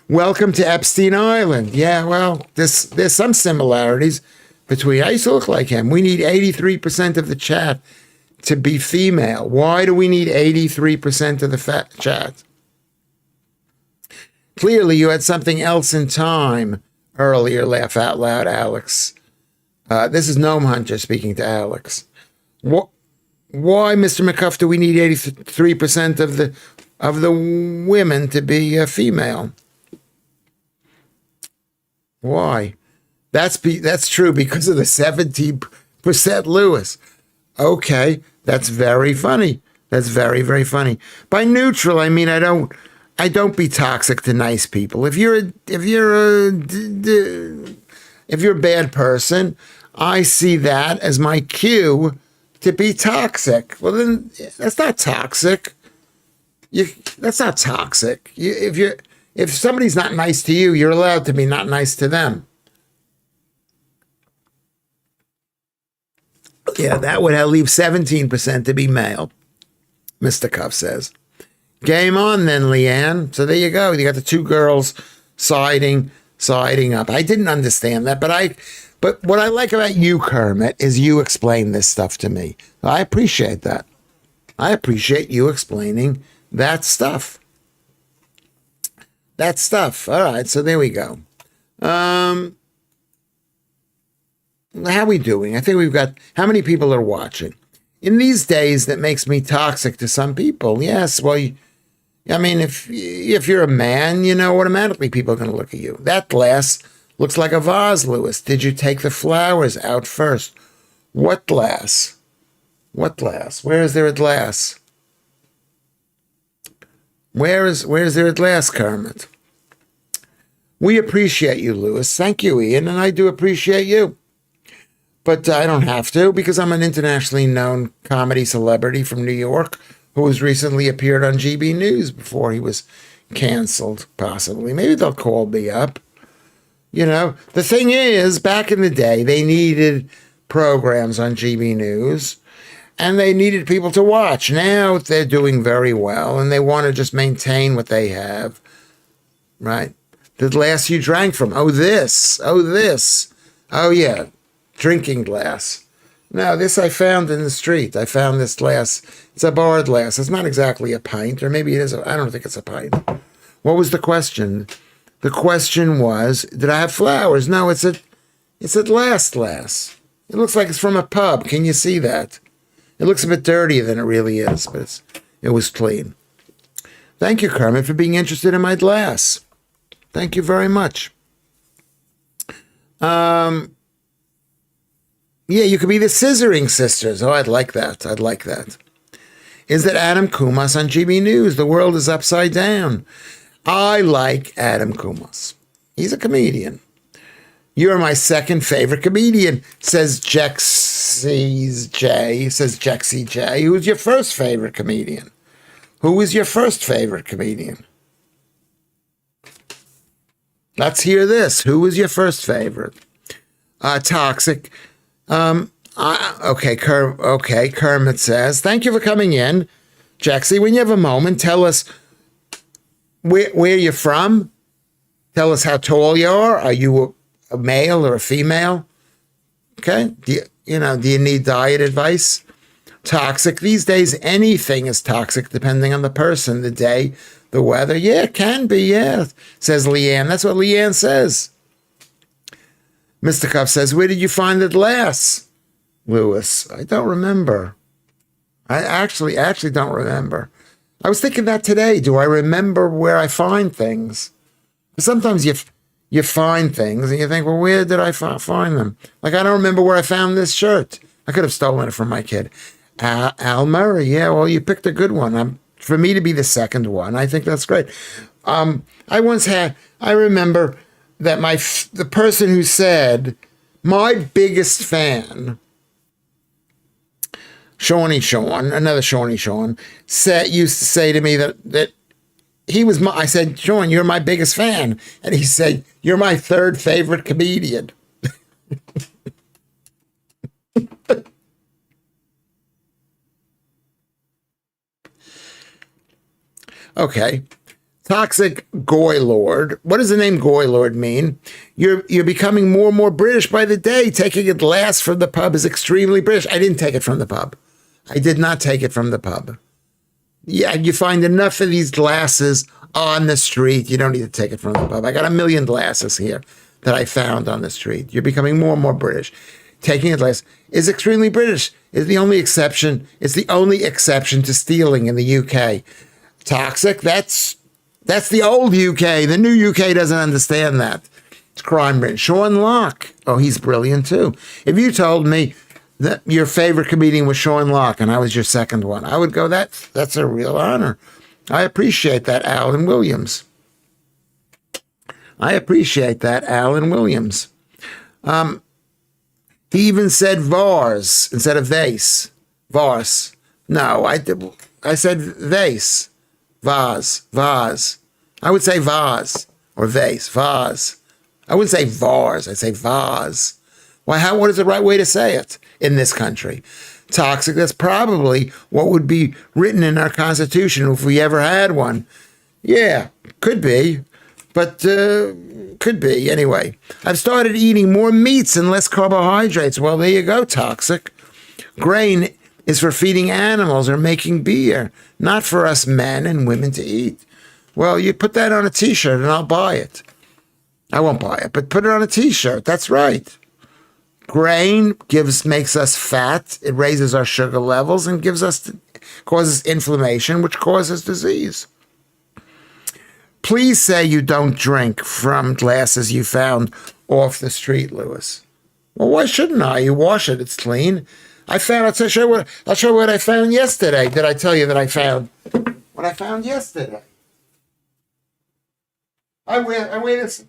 Welcome to Epstein Island. Yeah, well, there's some similarities between. I used to look like him. We need 83% of the chat to be female. Why do we need 83% of the chat? Clearly, you had something else in time earlier. Laugh out loud, Alex. This is Gnome Hunter speaking to Alex. Why, Mr. McCuff, do we need 83% of the women to be female? Why? That's true because of the 17% Lewis. Okay, that's very funny. That's very, very funny. By neutral, I mean I don't be toxic to nice people. If you're a bad person, I see that as my cue to be toxic. Well, then that's not toxic. That's not toxic. If somebody's not nice to you, you're allowed to be not nice to them. Yeah, that would leave 17% to be male, Mr. Cuff says. Game on then, Leanne. So there you go. You got the two girls siding up. I didn't understand that, but what I like about you, Kermit, is you explain this stuff to me. I appreciate that. I appreciate you explaining that stuff. That stuff. All right, so there we go. How we doing? I think we've got, how many people are watching? In these days, that makes me toxic to some people. Yes, well, I mean, if you're a man, automatically people are going to look at you. That glass looks like a vase, Lewis. Did you take the flowers out first? What glass? What glass? Where is there a glass? Where is there a glass, Kermit? We appreciate you, Lewis. Thank you, Ian, and I do appreciate you. But I don't have to because I'm an internationally known comedy celebrity from New York who has recently appeared on GB News before he was canceled, possibly. Maybe they'll call me up. The thing is, back in the day, they needed programs on GB News and they needed people to watch. Now they're doing very well and they want to just maintain what they have, right? The glass you drank from. Oh, this. Oh, yeah. Drinking glass. No, this I found in the street. I found this glass. It's a bar glass. It's not exactly a pint, or maybe it is. I don't think it's a pint. What was the question? The question was, did I have flowers? No, it's a glass. It looks like it's from a pub. Can you see that? It looks a bit dirtier than it really is, but it was clean. Thank you, Kermit, for being interested in my glass. Thank you very much. Yeah, you could be the Scissoring Sisters. Oh, I'd like that. Is that Adam Kumas on GB News? The world is upside down. I like Adam Kumas. He's a comedian. You're my second favorite comedian, says Jexy J. Who's your first favorite comedian? Who is your first favorite comedian? Let's hear this. Who was your first favorite? Toxic. Okay, Kermit says, thank you for coming in. Jexy, when you have a moment, tell us where you're from. Tell us how tall you are. Are you a male or a female? Okay. Do you need diet advice? Toxic. These days, anything is toxic depending on the person, the day, the weather. Yeah, it can be, yeah, says Leanne. That's what Leanne says. Mr. Cuff says, where did you find the glass, Lewis? I don't remember. I actually don't remember. I was thinking that today. Do I remember where I find things? Sometimes you find things and you think, well, where did I find them? Like, I don't remember where I found this shirt. I could have stolen it from my kid. Al Murray, yeah, well, you picked a good one. For me to be the second one, I think that's great. I remember that the person who said, my biggest fan, another Shawnee Sean, used to say to me that he was I said, Sean, you're my biggest fan. And he said, you're my third favorite comedian. Okay. Toxic Goy Lord. What does the name Goy Lord mean? You're becoming more and more British by the day. Taking a glass from the pub is extremely British. I didn't take it from the pub. I did not take it from the pub. Yeah, you find enough of these glasses on the street. You don't need to take it from the pub. I got 1 million glasses here that I found on the street. You're becoming more and more British. Taking a glass is extremely British. It's the only exception. It's the only exception to stealing in the UK. Toxic, that's the old UK. The new UK doesn't understand that. It's crime rate. Sean Locke. Oh, he's brilliant too. If you told me that your favorite comedian was Sean Locke and I was your second one, I would go, that's a real honor. I appreciate that, Alan Williams. I appreciate that, Alan Williams. He even said vars instead of vase. Vars. No, I said vase. Vase. I would say vase or vase. Vase. I wouldn't say vars. I'd say vase. Why? What is the right way to say it in this country? Toxic. That's probably what would be written in our Constitution if we ever had one. Yeah, could be. But could be. Anyway, I've started eating more meats and less carbohydrates. Well, there you go, Toxic. Grain is for feeding animals or making beer, not for us men and women to eat. Well, you put that on a T-shirt and I'll buy it. I won't buy it, but put it on a T-shirt. That's right. Grain makes us fat. It raises our sugar levels and causes inflammation, which causes disease. Please say you don't drink from glasses you found off the street, Lewis. Well, why shouldn't I? You wash it. It's clean. I'll show you what I found yesterday. Did I tell you that I found what I found yesterday? I wear this.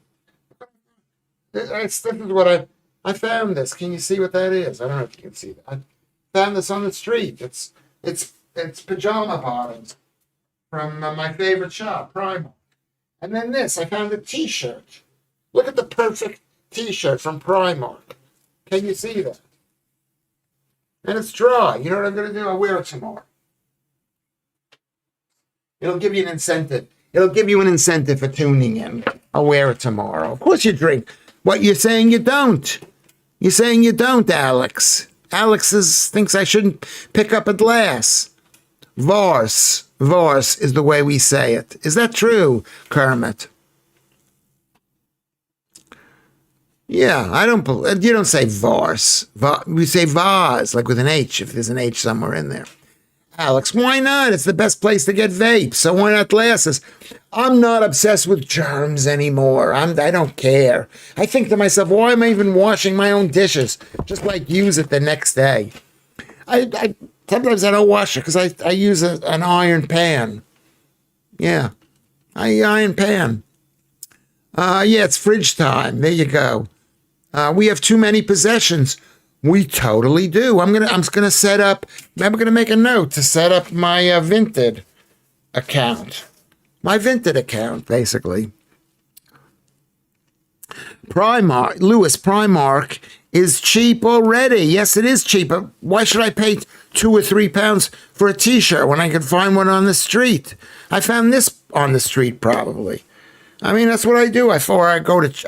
This is what I found this. Can you see what that is? I don't know if you can see that. I found this on the street. It's pajama bottoms from my favorite shop, Primal. And then this, I found a T-shirt. Look at the perfect T-shirt from Primark. Can you see that? And it's dry. You know what I'm going to do? I'll wear it tomorrow. It'll give you an incentive. It'll give you an incentive for tuning in. I'll wear it tomorrow. Of course you drink. What, you're saying you don't? You're saying you don't, Alex. Thinks I shouldn't pick up a glass. Vars is the way we say it. Is that true, Kermit? Yeah, you don't say vars. We say vase, like with an H, if there's an H somewhere in there. Alex, why not? It's the best place to get vape, so why not glasses? I'm not obsessed with germs anymore. I don't care. I think to myself, why am I even washing my own dishes? Just like use it the next day. Sometimes I don't wash it because I use an iron pan. Yeah, iron pan. Yeah, it's fridge time. There you go. We have too many possessions. We totally do. I'm gonna set up. I'm gonna make a note to set up my Vinted account. My Vinted account, basically. Primark is cheap already. Yes, it is cheap. But why should I pay £2 or £3 for a T-shirt when I can find one on the street? I found this on the street, probably. I mean, that's what I do. I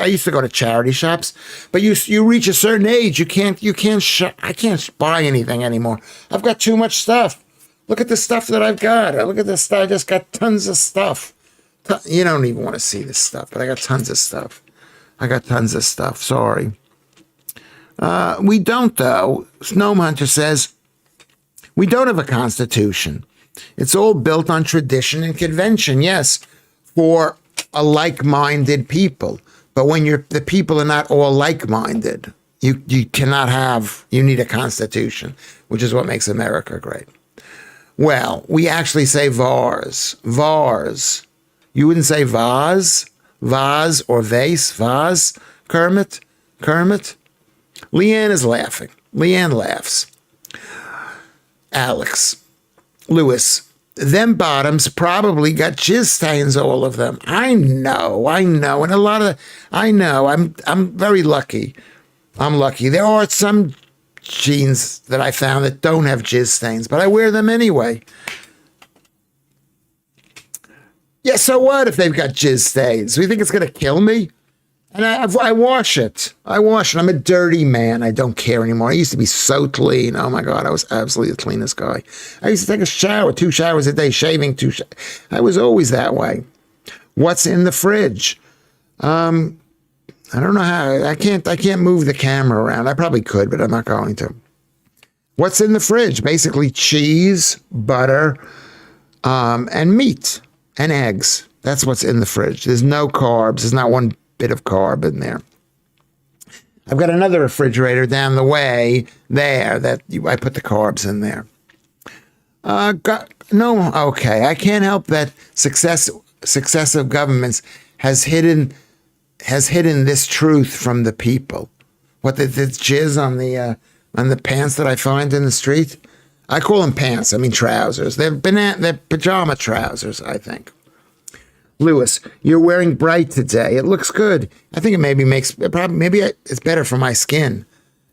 used to go to charity shops, but you reach a certain age, I can't buy anything anymore. I've got too much stuff. Look at the stuff that I've got. Look at this stuff. I just got tons of stuff. You don't even want to see this stuff, but I got tons of stuff. Sorry. We don't, though. Snow Hunter says, we don't have a constitution. It's all built on tradition and convention, yes, for a like-minded people. But when the people are not all like-minded, you need a constitution, which is what makes America great. Well, we actually say vars. You wouldn't say vase or vase, Kermit. Leanne is laughing. Leanne laughs. Alex, Lewis, them bottoms probably got jizz stains, all of them. I know. And a lot of, I'm very lucky. I'm lucky. There are some jeans that I found that don't have jizz stains, but I wear them anyway. Yeah, so what if they've got jizz stains? Do you think it's going to kill me? And I wash it. I'm a dirty man. I don't care anymore. I used to be so clean. Oh, my God. I was absolutely the cleanest guy. I used to take a shower, 2 showers a day, shaving I was always that way. What's in the fridge? I don't know how. I can't move the camera around. I probably could, but I'm not going to. What's in the fridge? Basically cheese, butter, and meat and eggs. That's what's in the fridge. There's no carbs. There's not one bit of carb in there. I've got another refrigerator down the way there that I put the carbs in there. Okay. I can't help that successive governments has hidden this truth from the people. What the jizz on the pants that I find in the street? I call them pants. I mean trousers. They're pajama trousers, I think. Lewis, you're wearing bright today. It looks good. I think it maybe it's better for my skin.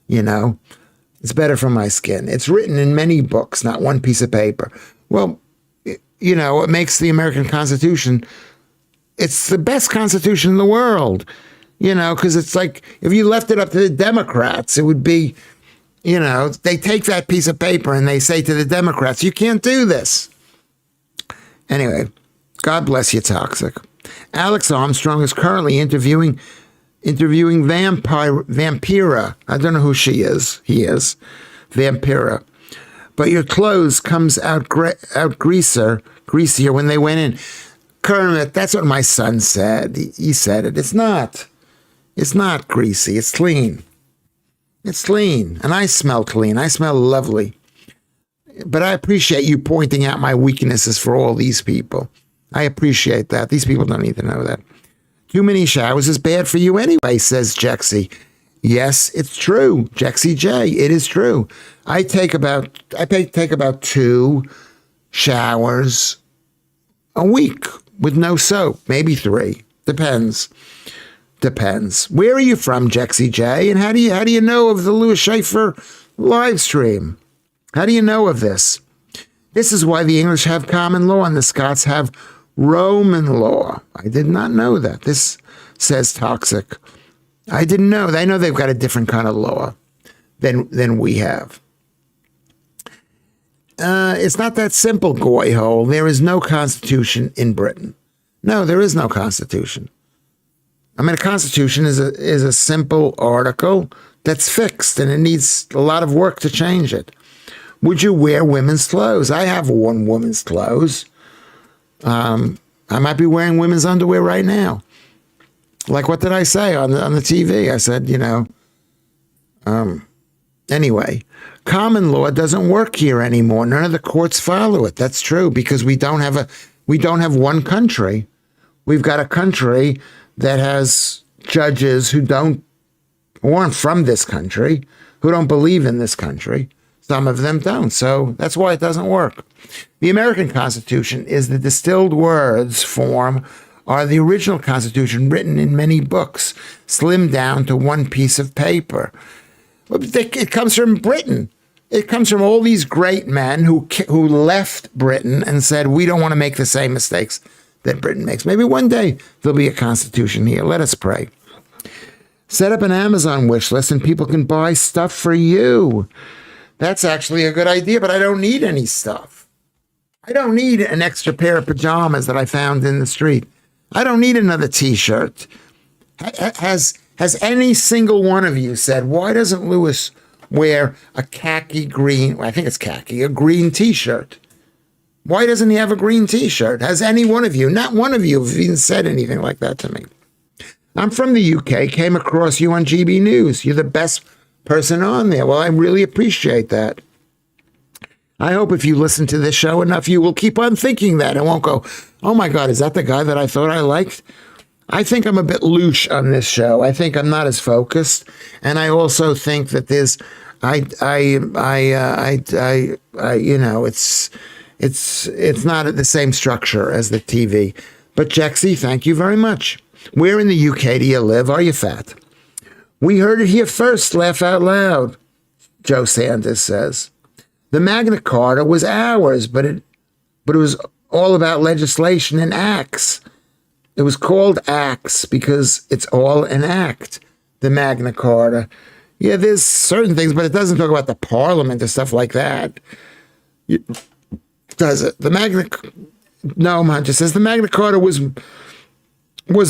It's better for my skin. It's written in many books, not one piece of paper. Well, it makes the American Constitution. It's the best Constitution in the world. Because it's like if you left it up to the Democrats, it would be, they take that piece of paper and they say to the Democrats, you can't do this. Anyway. God bless you, Toxic. Alex Armstrong is currently interviewing Vampira. I don't know who she is. He is. Vampira. But your clothes comes out greasier when they went in. Kermit, that's what my son said. He said it. It's not greasy. It's clean. It's clean. And I smell clean. I smell lovely. But I appreciate you pointing out my weaknesses for all these people. I appreciate that. These people don't need to know that. Too many showers is bad for you anyway, says Jexy. Yes, it's true. Jexy J, it is true. I take about 2 showers a week with no soap, maybe 3. Depends. Where are you from, Jexy J? And how do you know of the Lewis Schaffer live stream? How do you know of this? This is why the English have common law and the Scots have Roman law. I did not know that. This says Toxic. I didn't know. I know they've got a different kind of law. than we have. It's not that simple, goy hole. There is no constitution in Britain. No, there is no constitution. I mean, a constitution is a simple article that's fixed, and it needs a lot of work to change it. Would you wear women's clothes? I have worn women's clothes. I might be wearing women's underwear right now. Like, what did I say on the TV? I said, anyway, common law doesn't work here anymore. None of the courts follow it. That's true, because we don't have one country. We've got a country that has judges who aren't from this country, who don't believe in this country. Some of them don't. So that's why it doesn't work. The American Constitution is the distilled words form are the original Constitution written in many books, slimmed down to one piece of paper. It comes from Britain. It comes from all these great men who left Britain and said, we don't want to make the same mistakes that Britain makes. Maybe one day there'll be a constitution here. Let us pray. Set up an Amazon wish list and people can buy stuff for you. That's actually a good idea, but I don't need any stuff. I don't need an extra pair of pajamas that I found in the street. I don't need another T-shirt. Has any single one of you said, why doesn't Lewis wear a khaki green, I think it's khaki, a green T-shirt? Why doesn't he have a green T-shirt? Has any one of you, not one of you, have even said anything like that to me? I'm from the UK, came across you on GB News. You're the best person on there. Well, I really appreciate that. I hope if you listen to this show enough, you will keep on thinking that and won't go, oh my God, is that the guy that I thought I liked? I think I'm a bit louche on this show. I think I'm not as focused. And I also think that there's, it's not the same structure as the TV. But Jexy, thank you very much. Where in the UK do you live? Are you fat? We heard it here first. Laugh out loud, Joe Sanders says. The Magna Carta was ours, but it was all about legislation and acts. It was called acts because it's all an act, the Magna Carta. Yeah, there's certain things, but it doesn't talk about the Parliament or stuff like that. Does it? No, Mancha says the Magna Carta was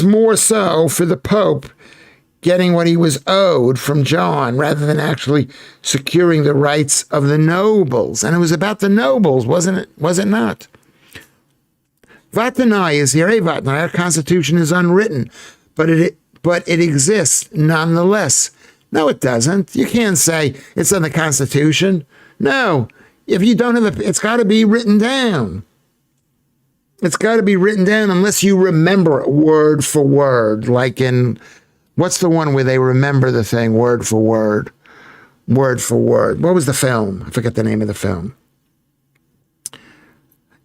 more so for the Pope getting what he was owed from John rather than actually securing the rights of the nobles. And it was about the nobles, wasn't it? Was it not? Vatanai is here. Hey, Vatanai, our Constitution is unwritten, but it exists nonetheless. No, it doesn't. You can't say it's in the Constitution. No, if you don't have it's got to be written down. It's got to be written down unless you remember it word for word, like in, what's the one where they remember the thing word for word? Word for word. What was the film? I forget the name of the film.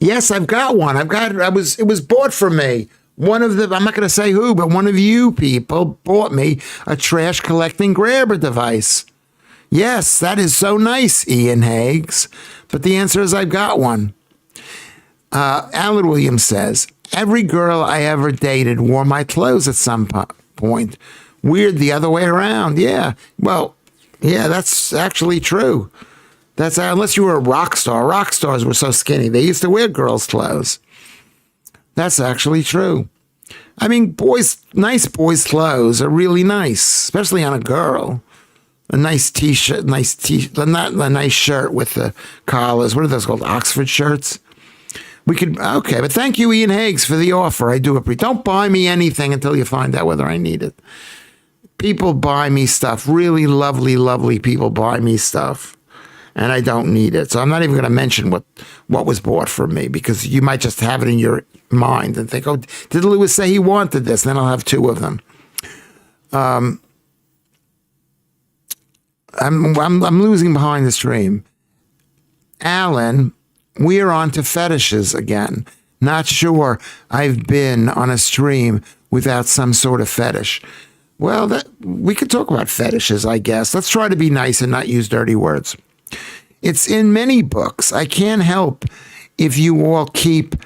Yes, I've got one. It was bought for me. One of the, I'm not going to say who, but one of you people bought me a trash collecting grabber device. Yes, that is so nice, Ian Higgs. But the answer is I've got one. Alan Williams says, every girl I ever dated wore my clothes at some point. Weird the other way around. Yeah. Well, yeah, that's actually true. That's unless you were a rock star. Rock stars were so skinny. They used to wear girls' clothes. That's actually true. I mean, nice boys' clothes are really nice, especially on a girl. A nice t-shirt, not a nice shirt with the collars. What are those called? Oxford shirts? Okay, but thank you, Ian Higgs, for the offer. I do appreciate. Don't buy me anything until you find out whether I need it. People buy me stuff. Really lovely, lovely people buy me stuff. And I don't need it. So I'm not even going to mention what was bought for me, because you might just have it in your mind and think, oh, did Lewis say he wanted this? Then I'll have two of them. I'm losing behind the stream. Alan, we are on to fetishes again. Not sure I've been on a stream without some sort of fetish. Well, we could talk about fetishes, I guess. Let's try to be nice and not use dirty words. It's in many books. I can't help if you all keep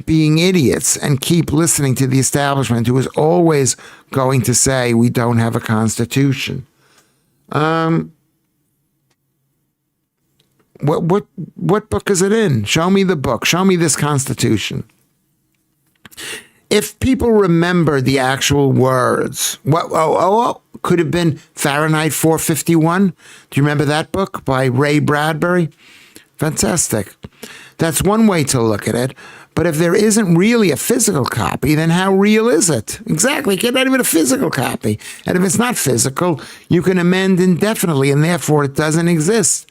being idiots and keep listening to the establishment, who is always going to say we don't have a constitution. What book is it in? Show me the book. Show me this Constitution. If people remember the actual words, could have been Fahrenheit 451. Do you remember that book by Ray Bradbury? Fantastic. That's one way to look at it. But if there isn't really a physical copy, then how real is it? Exactly. Get not even a physical copy. And if it's not physical, you can amend indefinitely, and therefore it doesn't exist.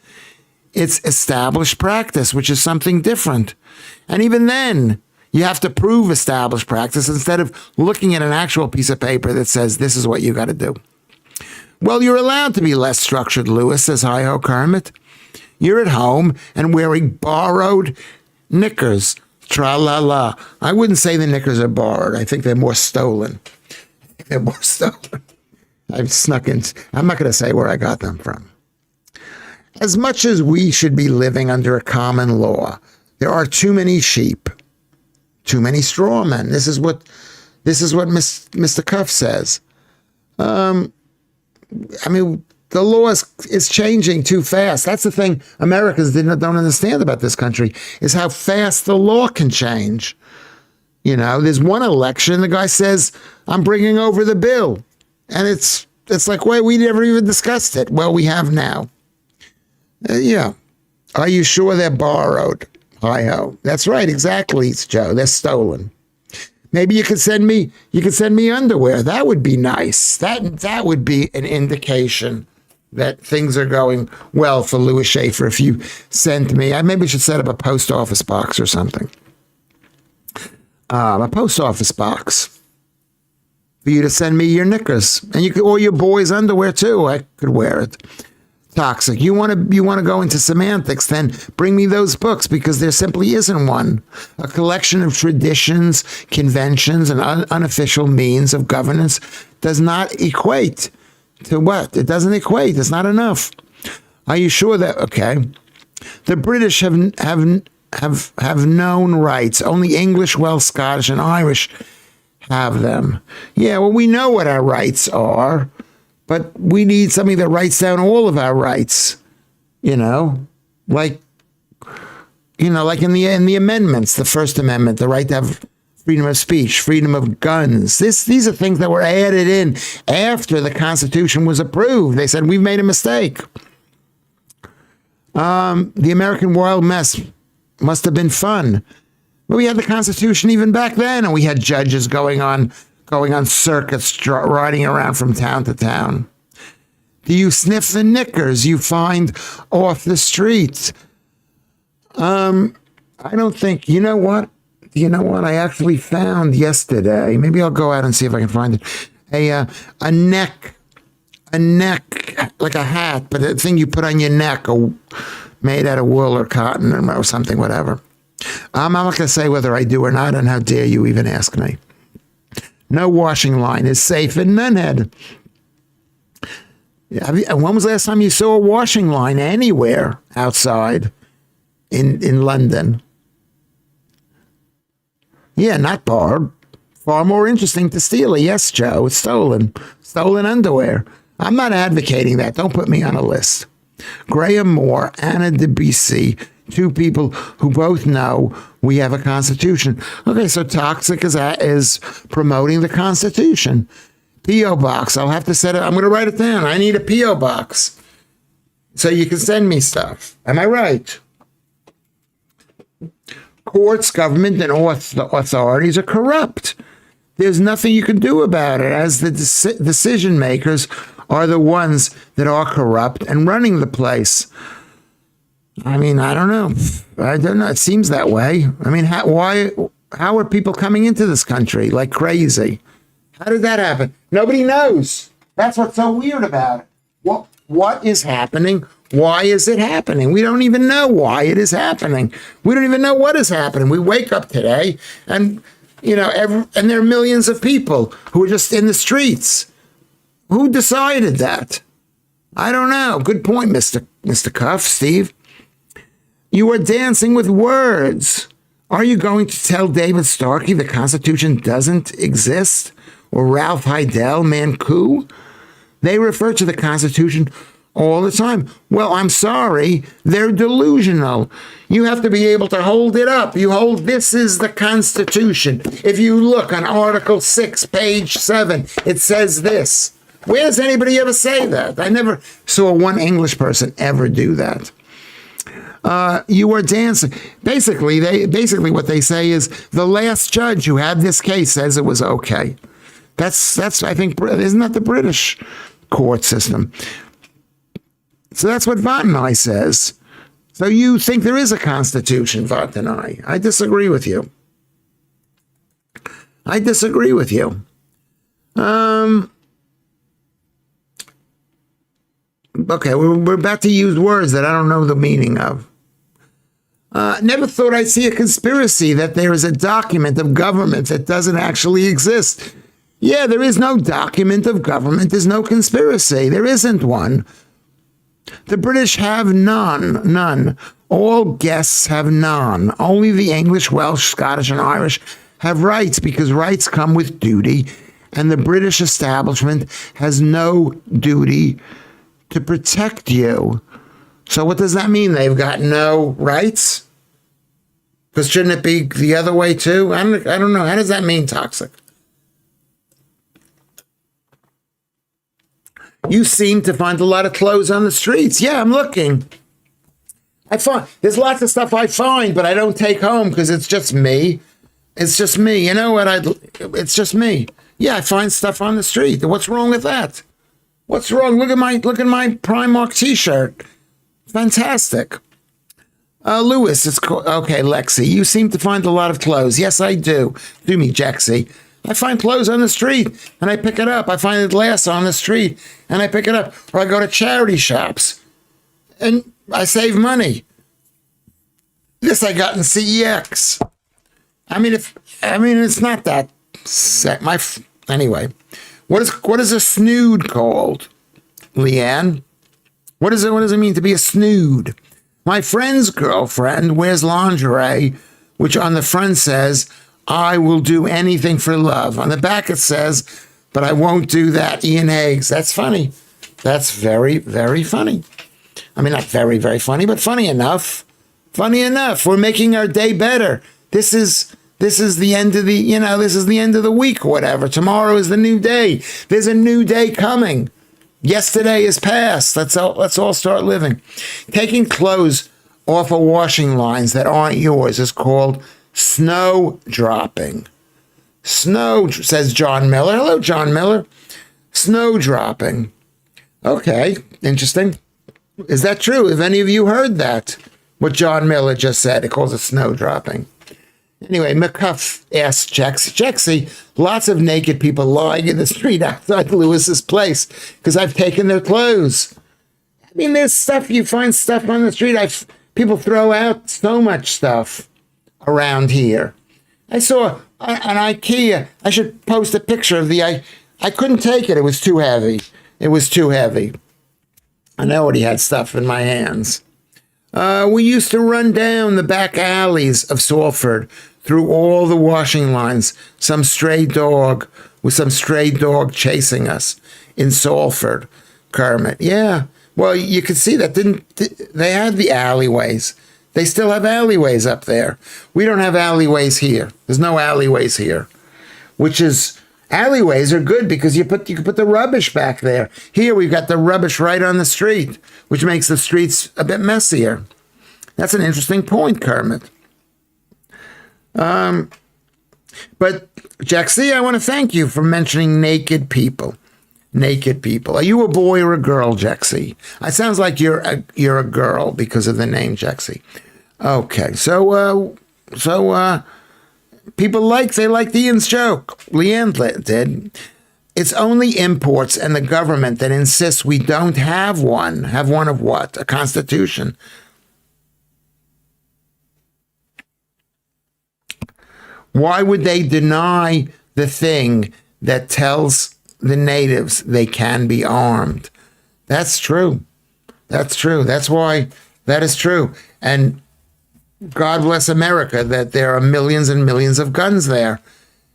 It's established practice, which is something different. And even then, you have to prove established practice instead of looking at an actual piece of paper that says this is what you got to do. Well, you're allowed to be less structured, Lewis, says Hi-Ho Kermit. You're at home and wearing borrowed knickers. Tra-la-la. I wouldn't say the knickers are borrowed. I think they're more stolen. They're more stolen. I've snuck in. I'm not going to say where I got them from. As much as we should be living under a common law, there are too many sheep, too many straw men. This is what Mr. Cuff says. The law is changing too fast. That's the thing Americans don't understand about this country, is how fast the law can change. You know, there's one election, the guy says, I'm bringing over the bill. And it's like, wait, we never even discussed it. Well, we have now. Yeah. Are you sure they're borrowed? Hi-ho. That's right, exactly, Joe. They're stolen. Maybe you could send me underwear. That would be nice. That would be an indication that things are going well for Lewis Schaffer. If you sent me, I maybe should set up a post office box or something. A post office box for you to send me your knickers, and you could, or your boys' underwear too. I could wear it. Toxic. You want to go into semantics? Then bring me those books, because there simply isn't one. A collection of traditions, conventions, and unofficial means of governance does not equate to what? It doesn't equate. It's not enough. Are you sure that? Okay. The British have known rights. Only English, Welsh, Scottish, and Irish have them. Yeah. Well, we know what our rights are. But we need something that writes down all of our rights, like in the amendments, the First Amendment, the right to have freedom of speech, freedom of guns. These are things that were added in after the Constitution was approved. They said, we've made a mistake. The American Wild Mess must have been fun. But we had the Constitution even back then, and we had judges going on circuits, riding around from town to town. Do you sniff the knickers you find off the streets? I don't think. You know what? I actually found yesterday. Maybe I'll go out and see if I can find it. A neck, like a hat, but a thing you put on your neck, made out of wool or cotton or something, whatever. I'm not going to say whether I do or not, and how dare you even ask me. No washing line is safe in Nunhead. When was the last time you saw a washing line anywhere outside in London? Yeah, not borrowed. Far more interesting to steal it. Yes, Joe, it's stolen. Stolen underwear. I'm not advocating that. Don't put me on a list. Graham Moore, Anna Debussy, two people who both know we have a Constitution. Okay, so Toxic is promoting the Constitution. P.O. Box. I'll have to set it. I'm going to write it down. I need a P.O. Box so you can send me stuff. Am I right? Courts, government, and authorities are corrupt. There's nothing you can do about it, as the decision makers are the ones that are corrupt and running the place. I mean, I don't know. It seems that way. I mean, how are people coming into this country like crazy? How did that happen? Nobody knows. That's what's so weird about it. What is happening? Why is it happening? We don't even know why it is happening. We don't even know what is happening. We wake up today and, and there are millions of people who are just in the streets. Who decided that? I don't know. Good point, Mr. Cuff, Steve. You are dancing with words. Are you going to tell David Starkey the Constitution doesn't exist? Or Ralph Heidel, Mancoux? They refer to the Constitution all the time. Well, I'm sorry, they're delusional. You have to be able to hold it up. This is the Constitution. If you look on Article 6, page 7, it says this. Where does anybody ever say that? I never saw one English person ever do that. You are dancing. Basically, what they say is the last judge who had this case says it was okay. That's I think, isn't that the British court system? So that's what Vatanai says. So you think there is a constitution, Vatanai? I disagree with you. Okay, we're about to use words that I don't know the meaning of. Never thought I'd see a conspiracy that there is a document of government that doesn't actually exist. Yeah, there is no document of government. There's no conspiracy. There isn't one. The British have none. All guests have none. Only the English, Welsh, Scottish, and Irish have rights because rights come with duty, and the British establishment has no duty to protect you. So what does that mean? They've got no rights? Because shouldn't it be the other way too? I don't know. How does that mean, Toxic? You seem to find a lot of clothes on the streets. Yeah, I'm looking. There's lots of stuff I find, but I don't take home because it's just me. It's just me. You know what? It's just me. Yeah, I find stuff on the street. What's wrong with that? What's wrong? Look at my Primark t-shirt. Fantastic. Lewis, okay, Lexi, you seem to find a lot of clothes. Yes, I do. Do me, Jexy. I find clothes on the street, and I pick it up. I find a glass on the street, and I pick it up. Or I go to charity shops, and I save money. This I got in CEX. It's not that set. Anyway, what is a snood called, Leanne? What does it mean to be a snood? My friend's girlfriend wears lingerie, which on the front says, I will do anything for love. On the back it says, but I won't do that, Ian Higgs. That's funny. That's very, very funny. Not very, very funny, but funny enough. Funny enough. We're making our day better. This is the end of this is the end of the week or whatever. Tomorrow is the new day. There's a new day coming. Yesterday is past. Let's all start living. Taking clothes off of washing lines that aren't yours is called snow dropping. Snow, says John Miller. Hello, John Miller. Snow dropping. Okay, interesting. Is that true? Have any of you heard that? What John Miller just said. It calls it snow dropping. Anyway, McCuff asked Jexy, lots of naked people lying in the street outside Lewis's place because I've taken their clothes. There's stuff, you find stuff on the street. People throw out so much stuff around here. I saw an IKEA. I should post a picture of I couldn't take it. It was too heavy. I already had stuff in my hands. We used to run down the back alleys of Salford through all the washing lines, with some stray dog chasing us in Salford, Kermit. Yeah, well, you could see that, they had the alleyways. They still have alleyways up there. We don't have alleyways here. There's no alleyways here, alleyways are good because you can put the rubbish back there. Here we've got the rubbish right on the street, which makes the streets a bit messier. That's an interesting point, Kermit. But Jaxie, I want to thank you for mentioning naked people. Naked people. Are you a boy or a girl, Jaxie? It sounds like you're a girl because of the name Jaxie. Okay, so people like Ian's joke. Leanne did. It's only imports and the government that insists we don't have one. Have one of what? A constitution. Why would they deny the thing that tells the natives they can be armed? That's true. That's why that is true. And God bless America that there are millions and millions of guns there.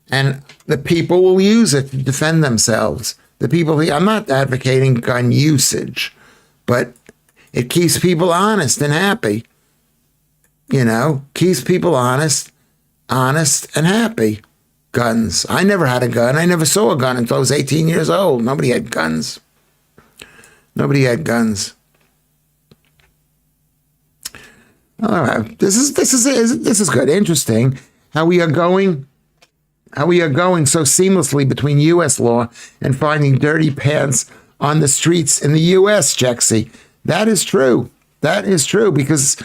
And the people will use it to defend themselves. I'm not advocating gun usage, but it keeps people honest and happy. Keeps people honest and happy. Guns. I never had a gun. I never saw a gun until I was 18 years old. Nobody had guns. All right. This is good. Interesting how we are going so seamlessly between U.S. law and finding dirty pants on the streets in the U.S., Jexy. That is true. Because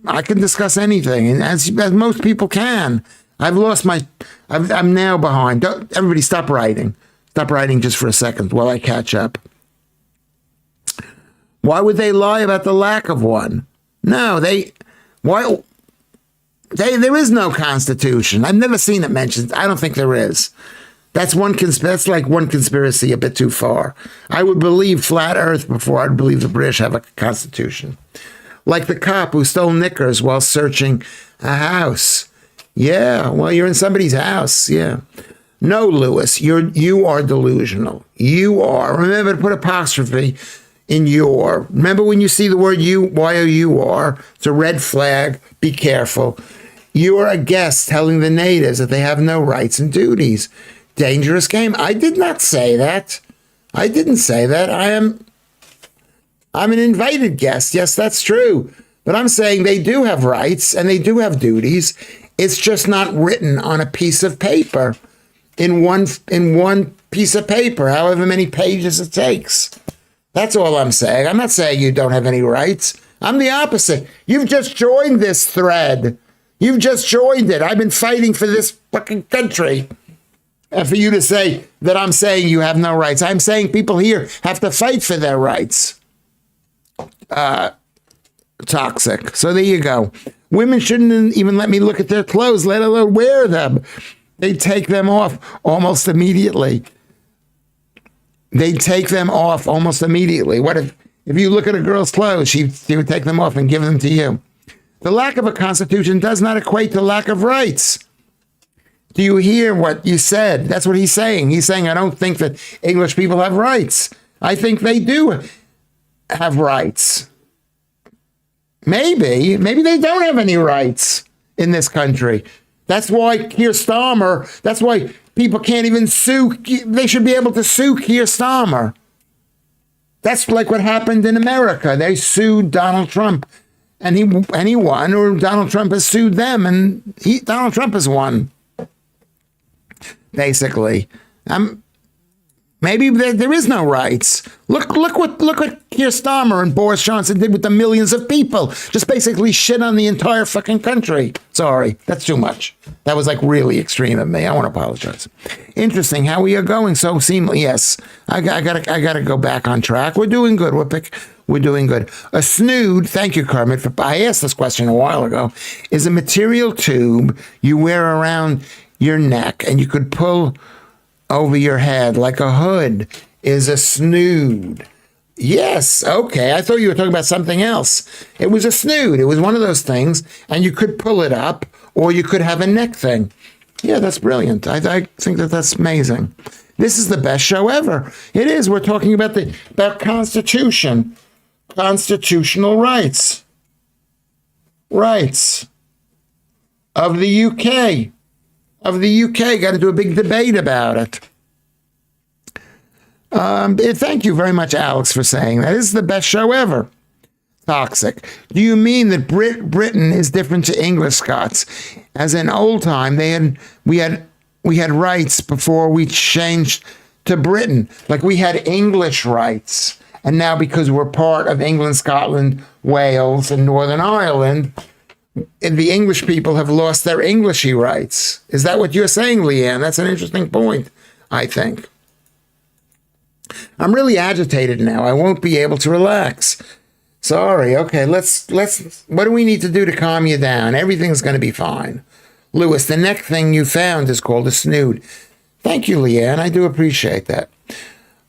I can discuss anything, and as most people can. I'm now behind. Everybody stop writing. Stop writing just for a second while I catch up. Why would they lie about the lack of one? No, there is no Constitution. I've never seen it mentioned. I don't think there is. That's like one conspiracy a bit too far. I would believe flat Earth before I'd believe the British have a Constitution. Like the cop who stole knickers while searching a house. Yeah, well, you're in somebody's house. Yeah. No, Lewis, you are delusional. You are. Remember to put apostrophe in your. Remember when you see the word you, Y-O-U-R, it's a red flag. Be careful. You are a guest telling the natives that they have no rights and duties. Dangerous game. I did not say that. I didn't say that. I'm an invited guest. Yes, that's true. But I'm saying they do have rights and they do have duties. It's just not written on a piece of paper in one piece of paper, however many pages it takes. That's all I'm saying. I'm not saying you don't have any rights. I'm the opposite. You've just joined this thread. You've just joined it. I've been fighting for this fucking country. And for you to say that I'm saying you have no rights, I'm saying people here have to fight for their rights. Toxic. So there you go. Women shouldn't even let me look at their clothes, let alone wear them. They take them off almost immediately. What if you look at a girl's clothes, she would take them off and give them to you. The lack of a constitution does not equate to lack of rights. Do you hear what you said? That's what he's saying. He's saying, I don't think that English people have rights. I think they do have rights. Maybe they don't have any rights in this country. That's why Keir Starmer, that's why people can't even sue. They should be able to sue Keir Starmer. That's like what happened in America. They sued Donald Trump and he won, or Donald Trump has sued them and Donald Trump has won. Basically. Maybe there is no rights. Look what Keir Starmer and Boris Johnson did with the millions of people. Just basically shit on the entire fucking country. Sorry, that's too much. That was like really extreme of me. I want to apologize. Interesting how we are going so seamlessly. Yes, I gotta go back on track. We're doing good. We're doing good. A snood, thank you, Kermit. I asked this question a while ago. Is a material tube you wear around your neck and you could pull over your head like a hood is a snood. Yes, okay. I thought you were talking about something else. It was a snood. It was one of those things, and you could pull it up, or you could have a neck thing. Yeah, that's brilliant. I think that's amazing. This is the best show ever. It is. We're talking about Constitution, constitutional rights of the UK. Got to do a big debate about it. Thank you very much, Alex, for saying that. This is the best show ever. Toxic. Do you mean that Britain is different to English Scots? As in old time, we had rights before we changed to Britain. Like we had English rights, and now because we're part of England, Scotland, Wales, and Northern Ireland, the English people have lost their Englishy rights. Is that what you're saying, Leanne? That's an interesting point, I think. I'm really agitated now. I won't be able to relax. Sorry. Okay, let's what do we need to do to calm you down? Everything's going to be fine. Lewis, the neck thing you found is called a snood. Thank you, Leanne. I do appreciate that.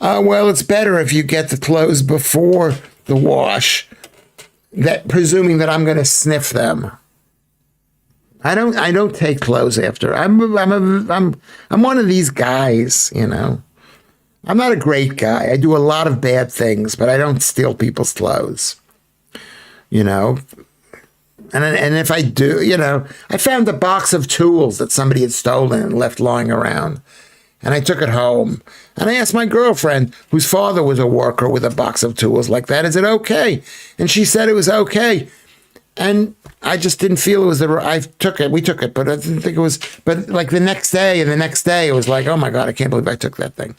Well, it's better if you get the clothes before the wash. That presuming that I'm going to sniff them. I don't take clothes after. I'm one of these guys, you know. I'm not a great guy. I do a lot of bad things, but I don't steal people's clothes. You know, and if I do, you know, I found a box of tools that somebody had stolen and left lying around. And I took it home. And I asked my girlfriend, whose father was a worker with a box of tools like that, is it okay? And she said it was okay. And I just didn't feel it was I took it, we took it, but I didn't think it was, but like the next day and the next day, it was like, oh my God, I can't believe I took that thing.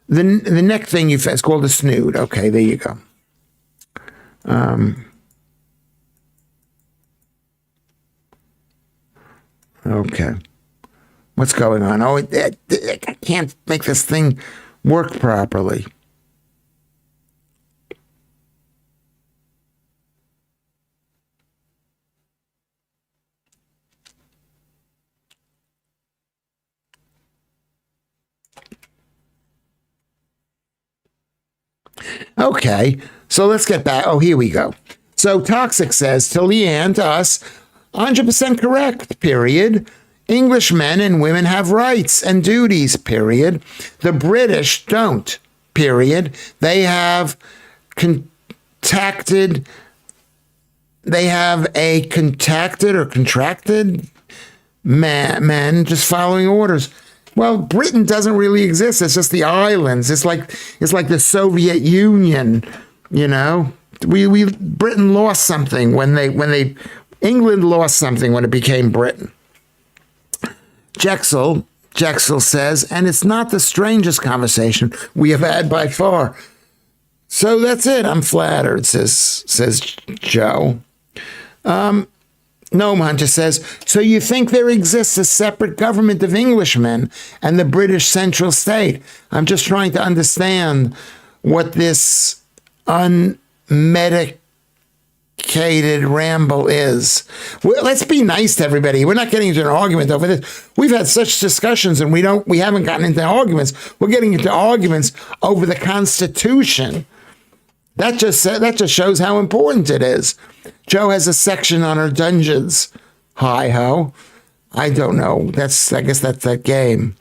The next thing it's called a snood. Okay, there you go. Okay. What's going on? Oh, I can't make this thing work properly. Okay, so let's get back. Oh, here we go. So Toxic says, to Leanne, to us, 100% correct, period. English men and women have rights and duties, period. The British don't, period. They have contacted, they have a contacted or contracted men just following orders. Well, Britain doesn't really exist. It's just the islands. It's like the Soviet Union, you know. Britain lost something when England lost something when it became Britain. Jexel says, and it's not the strangest conversation we have had by far. So that's it. I'm flattered, says Joe. Gnome Hunter says, so you think there exists a separate government of Englishmen and the British central state? I'm just trying to understand what this unmedicated ramble is. Well, let's be nice to everybody. We're not getting into an argument over this. We've had such discussions and we haven't gotten into arguments. We're getting into arguments over the Constitution. That just shows how important it is. Joe has a section on her dungeons. Hi-ho. I don't know. I guess that's that game.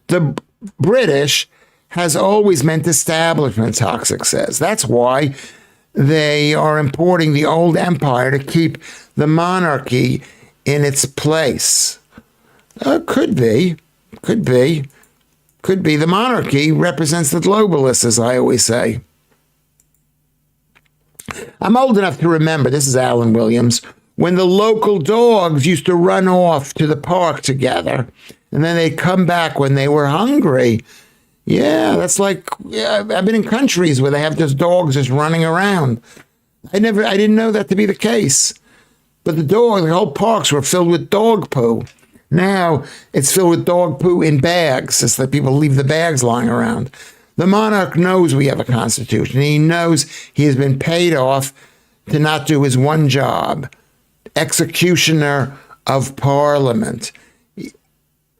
The British has always meant establishment, Toxic says. That's why they are importing the old empire to keep the monarchy in its place. Could be. The monarchy represents the globalists, as I always say. I'm old enough to remember, this is Alan Williams, when the local dogs used to run off to the park together, and then they'd come back when they were hungry. Yeah, that's like, I've been in countries where they have just dogs just running around. I didn't know that to be the case. But the whole parks were filled with dog poo. Now it's filled with dog poo in bags, just that people leave the bags lying around. The monarch knows we have a constitution. He knows he has been paid off to not do his one job, executioner of parliament.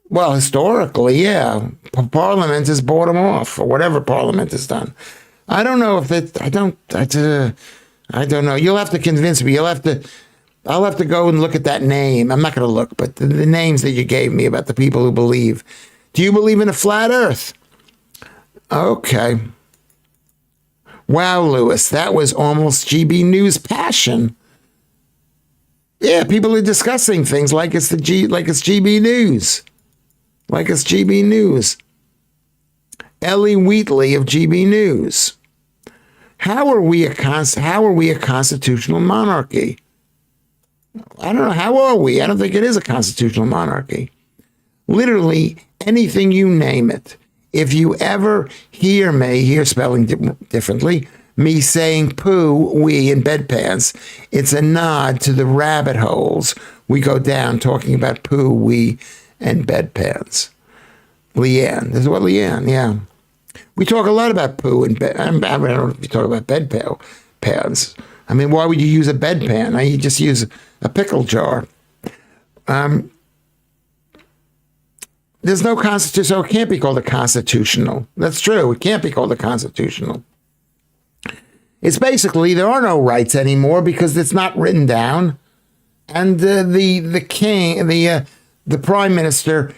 Well, historically, yeah, Parliament has bought him off, or whatever Parliament has done. I don't know if it. I don't know. You'll have to convince me. I'll have to go and look at that name. I'm not going to look, but the names that you gave me about the people who believe. Do you believe in a flat Earth? Okay. Wow, Lewis, that was almost GB News passion. Yeah, people are discussing things like it's GB News. Like it's GB News. Ellie Wheatley of GB News. How are we a constitutional monarchy? I don't know. How are we? I don't think it is a constitutional monarchy. Literally anything you name it. If you ever hear spelling differently, me saying poo, we in bedpans, it's a nod to the rabbit holes we go down talking about poo, we, and bedpans. Leanne. This is what Leanne, yeah. We talk a lot about poo and bed. I don't know if you talk about bedpans. I mean, why would you use a bedpan? You just use a pickle jar. There's no constitution, so it can't be called a constitutional. That's true. It can't be called a constitutional. It's basically there are no rights anymore because it's not written down, and the king, the prime minister,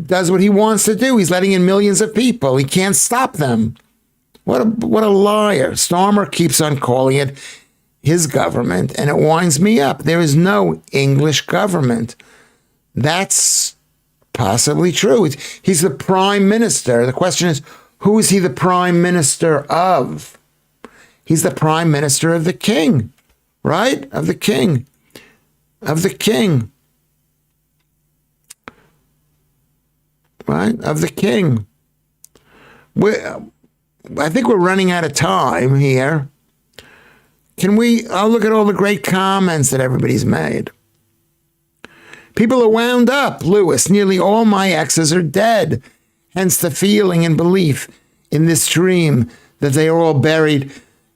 does what he wants to do. He's letting in millions of people. He can't stop them. What a liar. Starmer keeps on calling it his government, and it winds me up. There is no English government. That's possibly true. He's the prime minister. The question is, who is he the prime minister of? He's the prime minister of the king, right? Of the king. Of the king. Right? Of the king. I think we're running out of time here. I'll look at all the great comments that everybody's made. People are wound up, Lewis. Nearly all my exes are dead. Hence the feeling and belief in this dream that they are all buried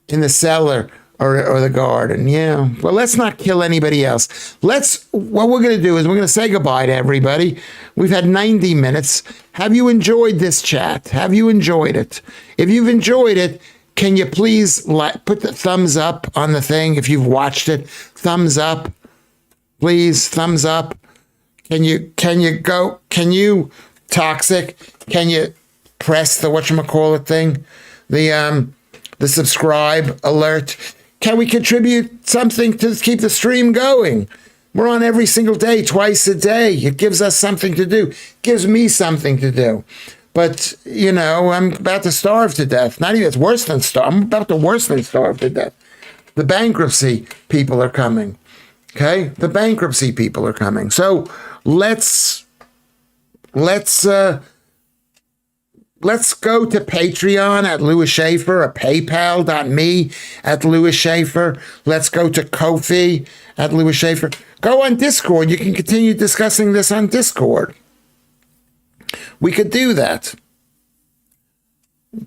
in the cellar or the garden. Yeah. Well, let's not kill anybody else. What we're going to do is we're going to say goodbye to everybody. We've had 90 minutes. Have you enjoyed this chat? Have you enjoyed it? If you've enjoyed it, can you please put the thumbs up on the thing? If you've watched it, thumbs up, please, thumbs up. Can you Toxic, can you press the whatchamacallit thing? The subscribe alert. Can we contribute something to keep the stream going? We're on every single day, twice a day. It gives us something to do. It gives me something to do. But, I'm about to starve to death. Not even, it's worse than starve. I'm about to worse than starve to death. The bankruptcy people are coming. Okay? The bankruptcy people are coming. So let's go to Patreon at Lewis Schaffer, or paypal.me at Lewis Schaffer. Let's go to Ko-fi at Lewis Schaffer. Go on Discord. You can continue discussing this on Discord. We could do that.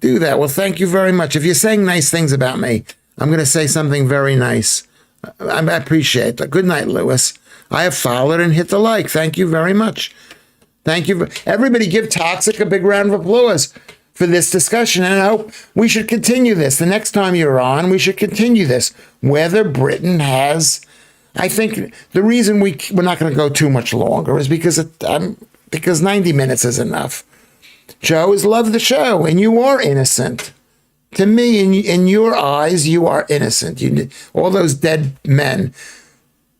Well, thank you very much. If you're saying nice things about me, I'm going to say something very nice. I appreciate that. Good night, Lewis. I have followed and hit the like. Thank you very much. Thank you. Everybody give Toxic a big round of applause for this discussion. And I hope we should continue this. The next time you're on, we should continue this. Whether Britain has, I think the reason we're not going to go too much longer is because 90 minutes is enough. Joe has loved the show, and you are innocent. To me, in your eyes, you are innocent. All those dead men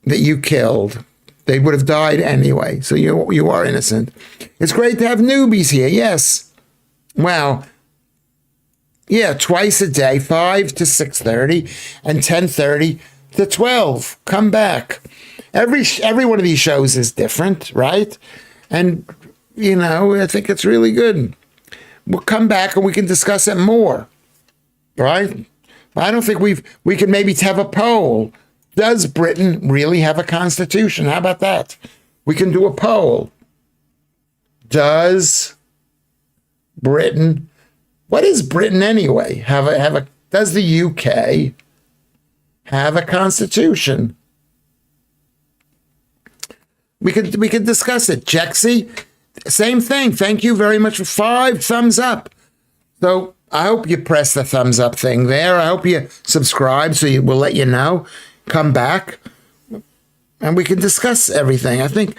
that you killed, they would have died anyway. So you are innocent. It's great to have newbies here. Yes. Well, yeah, twice a day, 5 to 6:30 and 10:30 to 12. Come back. Every one of these shows is different, right? And, I think it's really good. We'll come back and we can discuss it more, right? I don't think we can maybe have a poll. Does Britain really have a constitution? How about that? We can do a poll. Does Britain, what is Britain anyway? Does the UK have a constitution? We could discuss it. Jexy, same thing. Thank you very much for 5 thumbs up. So I hope you press the thumbs up thing there. I hope you subscribe so we'll let you know. Come back and we can discuss everything. I think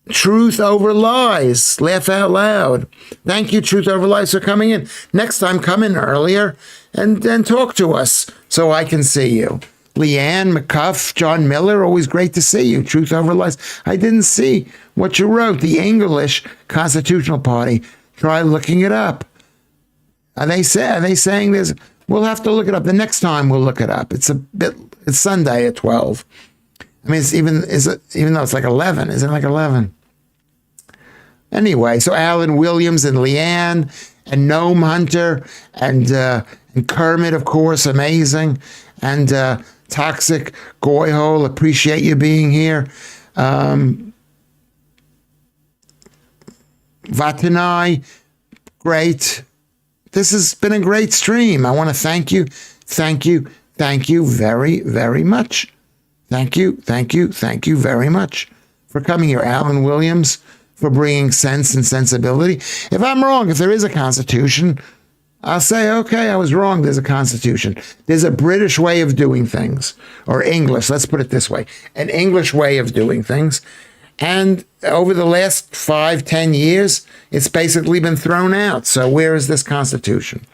truth over lies. Laugh out loud. Thank you, Truth Over Lies, for coming in. Next time, come in earlier and talk to us so I can see you. Leanne, McCuff, John Miller, always great to see you. Truth Over Lies. I didn't see what you wrote. The English Constitutional Party. Try looking it up. Are they saying this? We'll have to look it up. The next time we'll look it up. It's Sunday at 12. I mean, even though it's like 11, isn't it like 11? Anyway, so Alan Williams and Leanne and Gnome Hunter and Kermit, of course, amazing. And Toxic Goyhole, appreciate you being here. Vatanai, great. This has been a great stream. I want to thank you very, very much. Thank you very much for coming here. Alan Williams, for bringing sense and sensibility. If I'm wrong, if there is a constitution, I'll say, okay, I was wrong. There's a constitution. There's a British way of doing things, or English. Let's put it this way. An English way of doing things. And over the last 5-10 years, it's basically been thrown out. So where is this Constitution?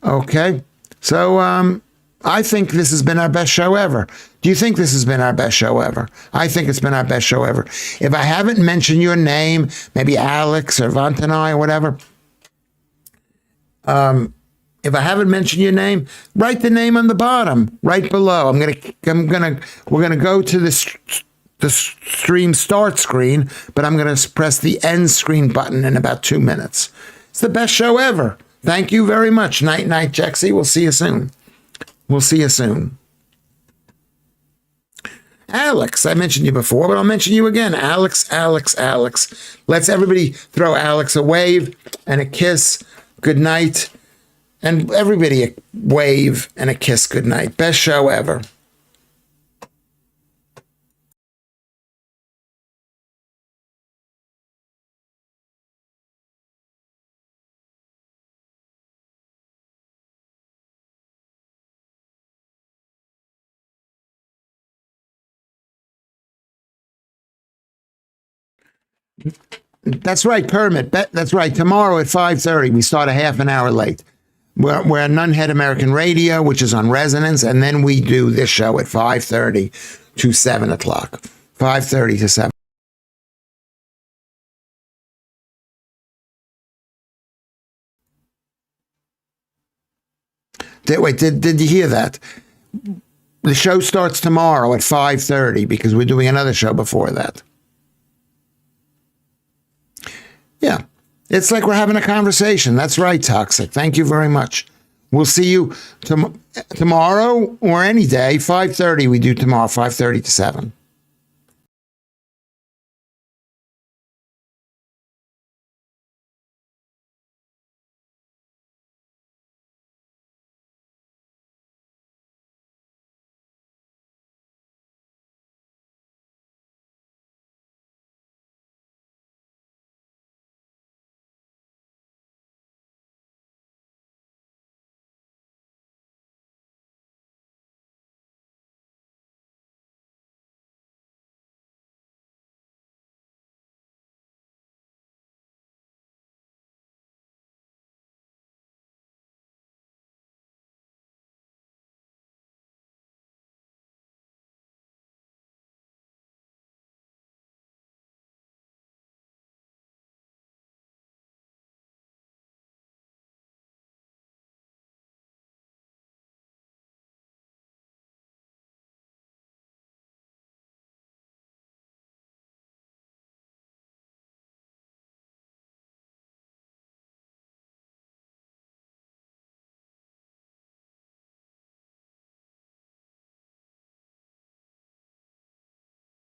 Okay. So I think this has been our best show ever. Do you think this has been our best show ever? I think it's been our best show ever. If I haven't mentioned your name, maybe Alex or Vantanai or whatever, if I haven't mentioned your name, write the name on the bottom, right below. We're gonna go to the stream start screen, but I'm gonna press the end screen button in about 2 minutes. It's the best show ever. Thank you very much. Night, night, Jexy. We'll see you soon. We'll see you soon. Alex, I mentioned you before, but I'll mention you again. Alex, Alex, Alex. Let's everybody throw Alex a wave and a kiss. Good night. And everybody a wave and a kiss. Good night. Best show ever. That's right, Kermit. That's right. Tomorrow at 5:30, we start a half an hour late. We're on Nunhead American Radio, which is on Resonance, and then we do this show at 5:30 to 7 o'clock. 5:30 to 7. Did you hear that? The show starts tomorrow at 5:30 because we're doing another show before that. Yeah, it's like we're having a conversation. That's right, Toxic. Thank you very much. We'll see you tomorrow or any day. 5:30 we do tomorrow, 5:30 to 7.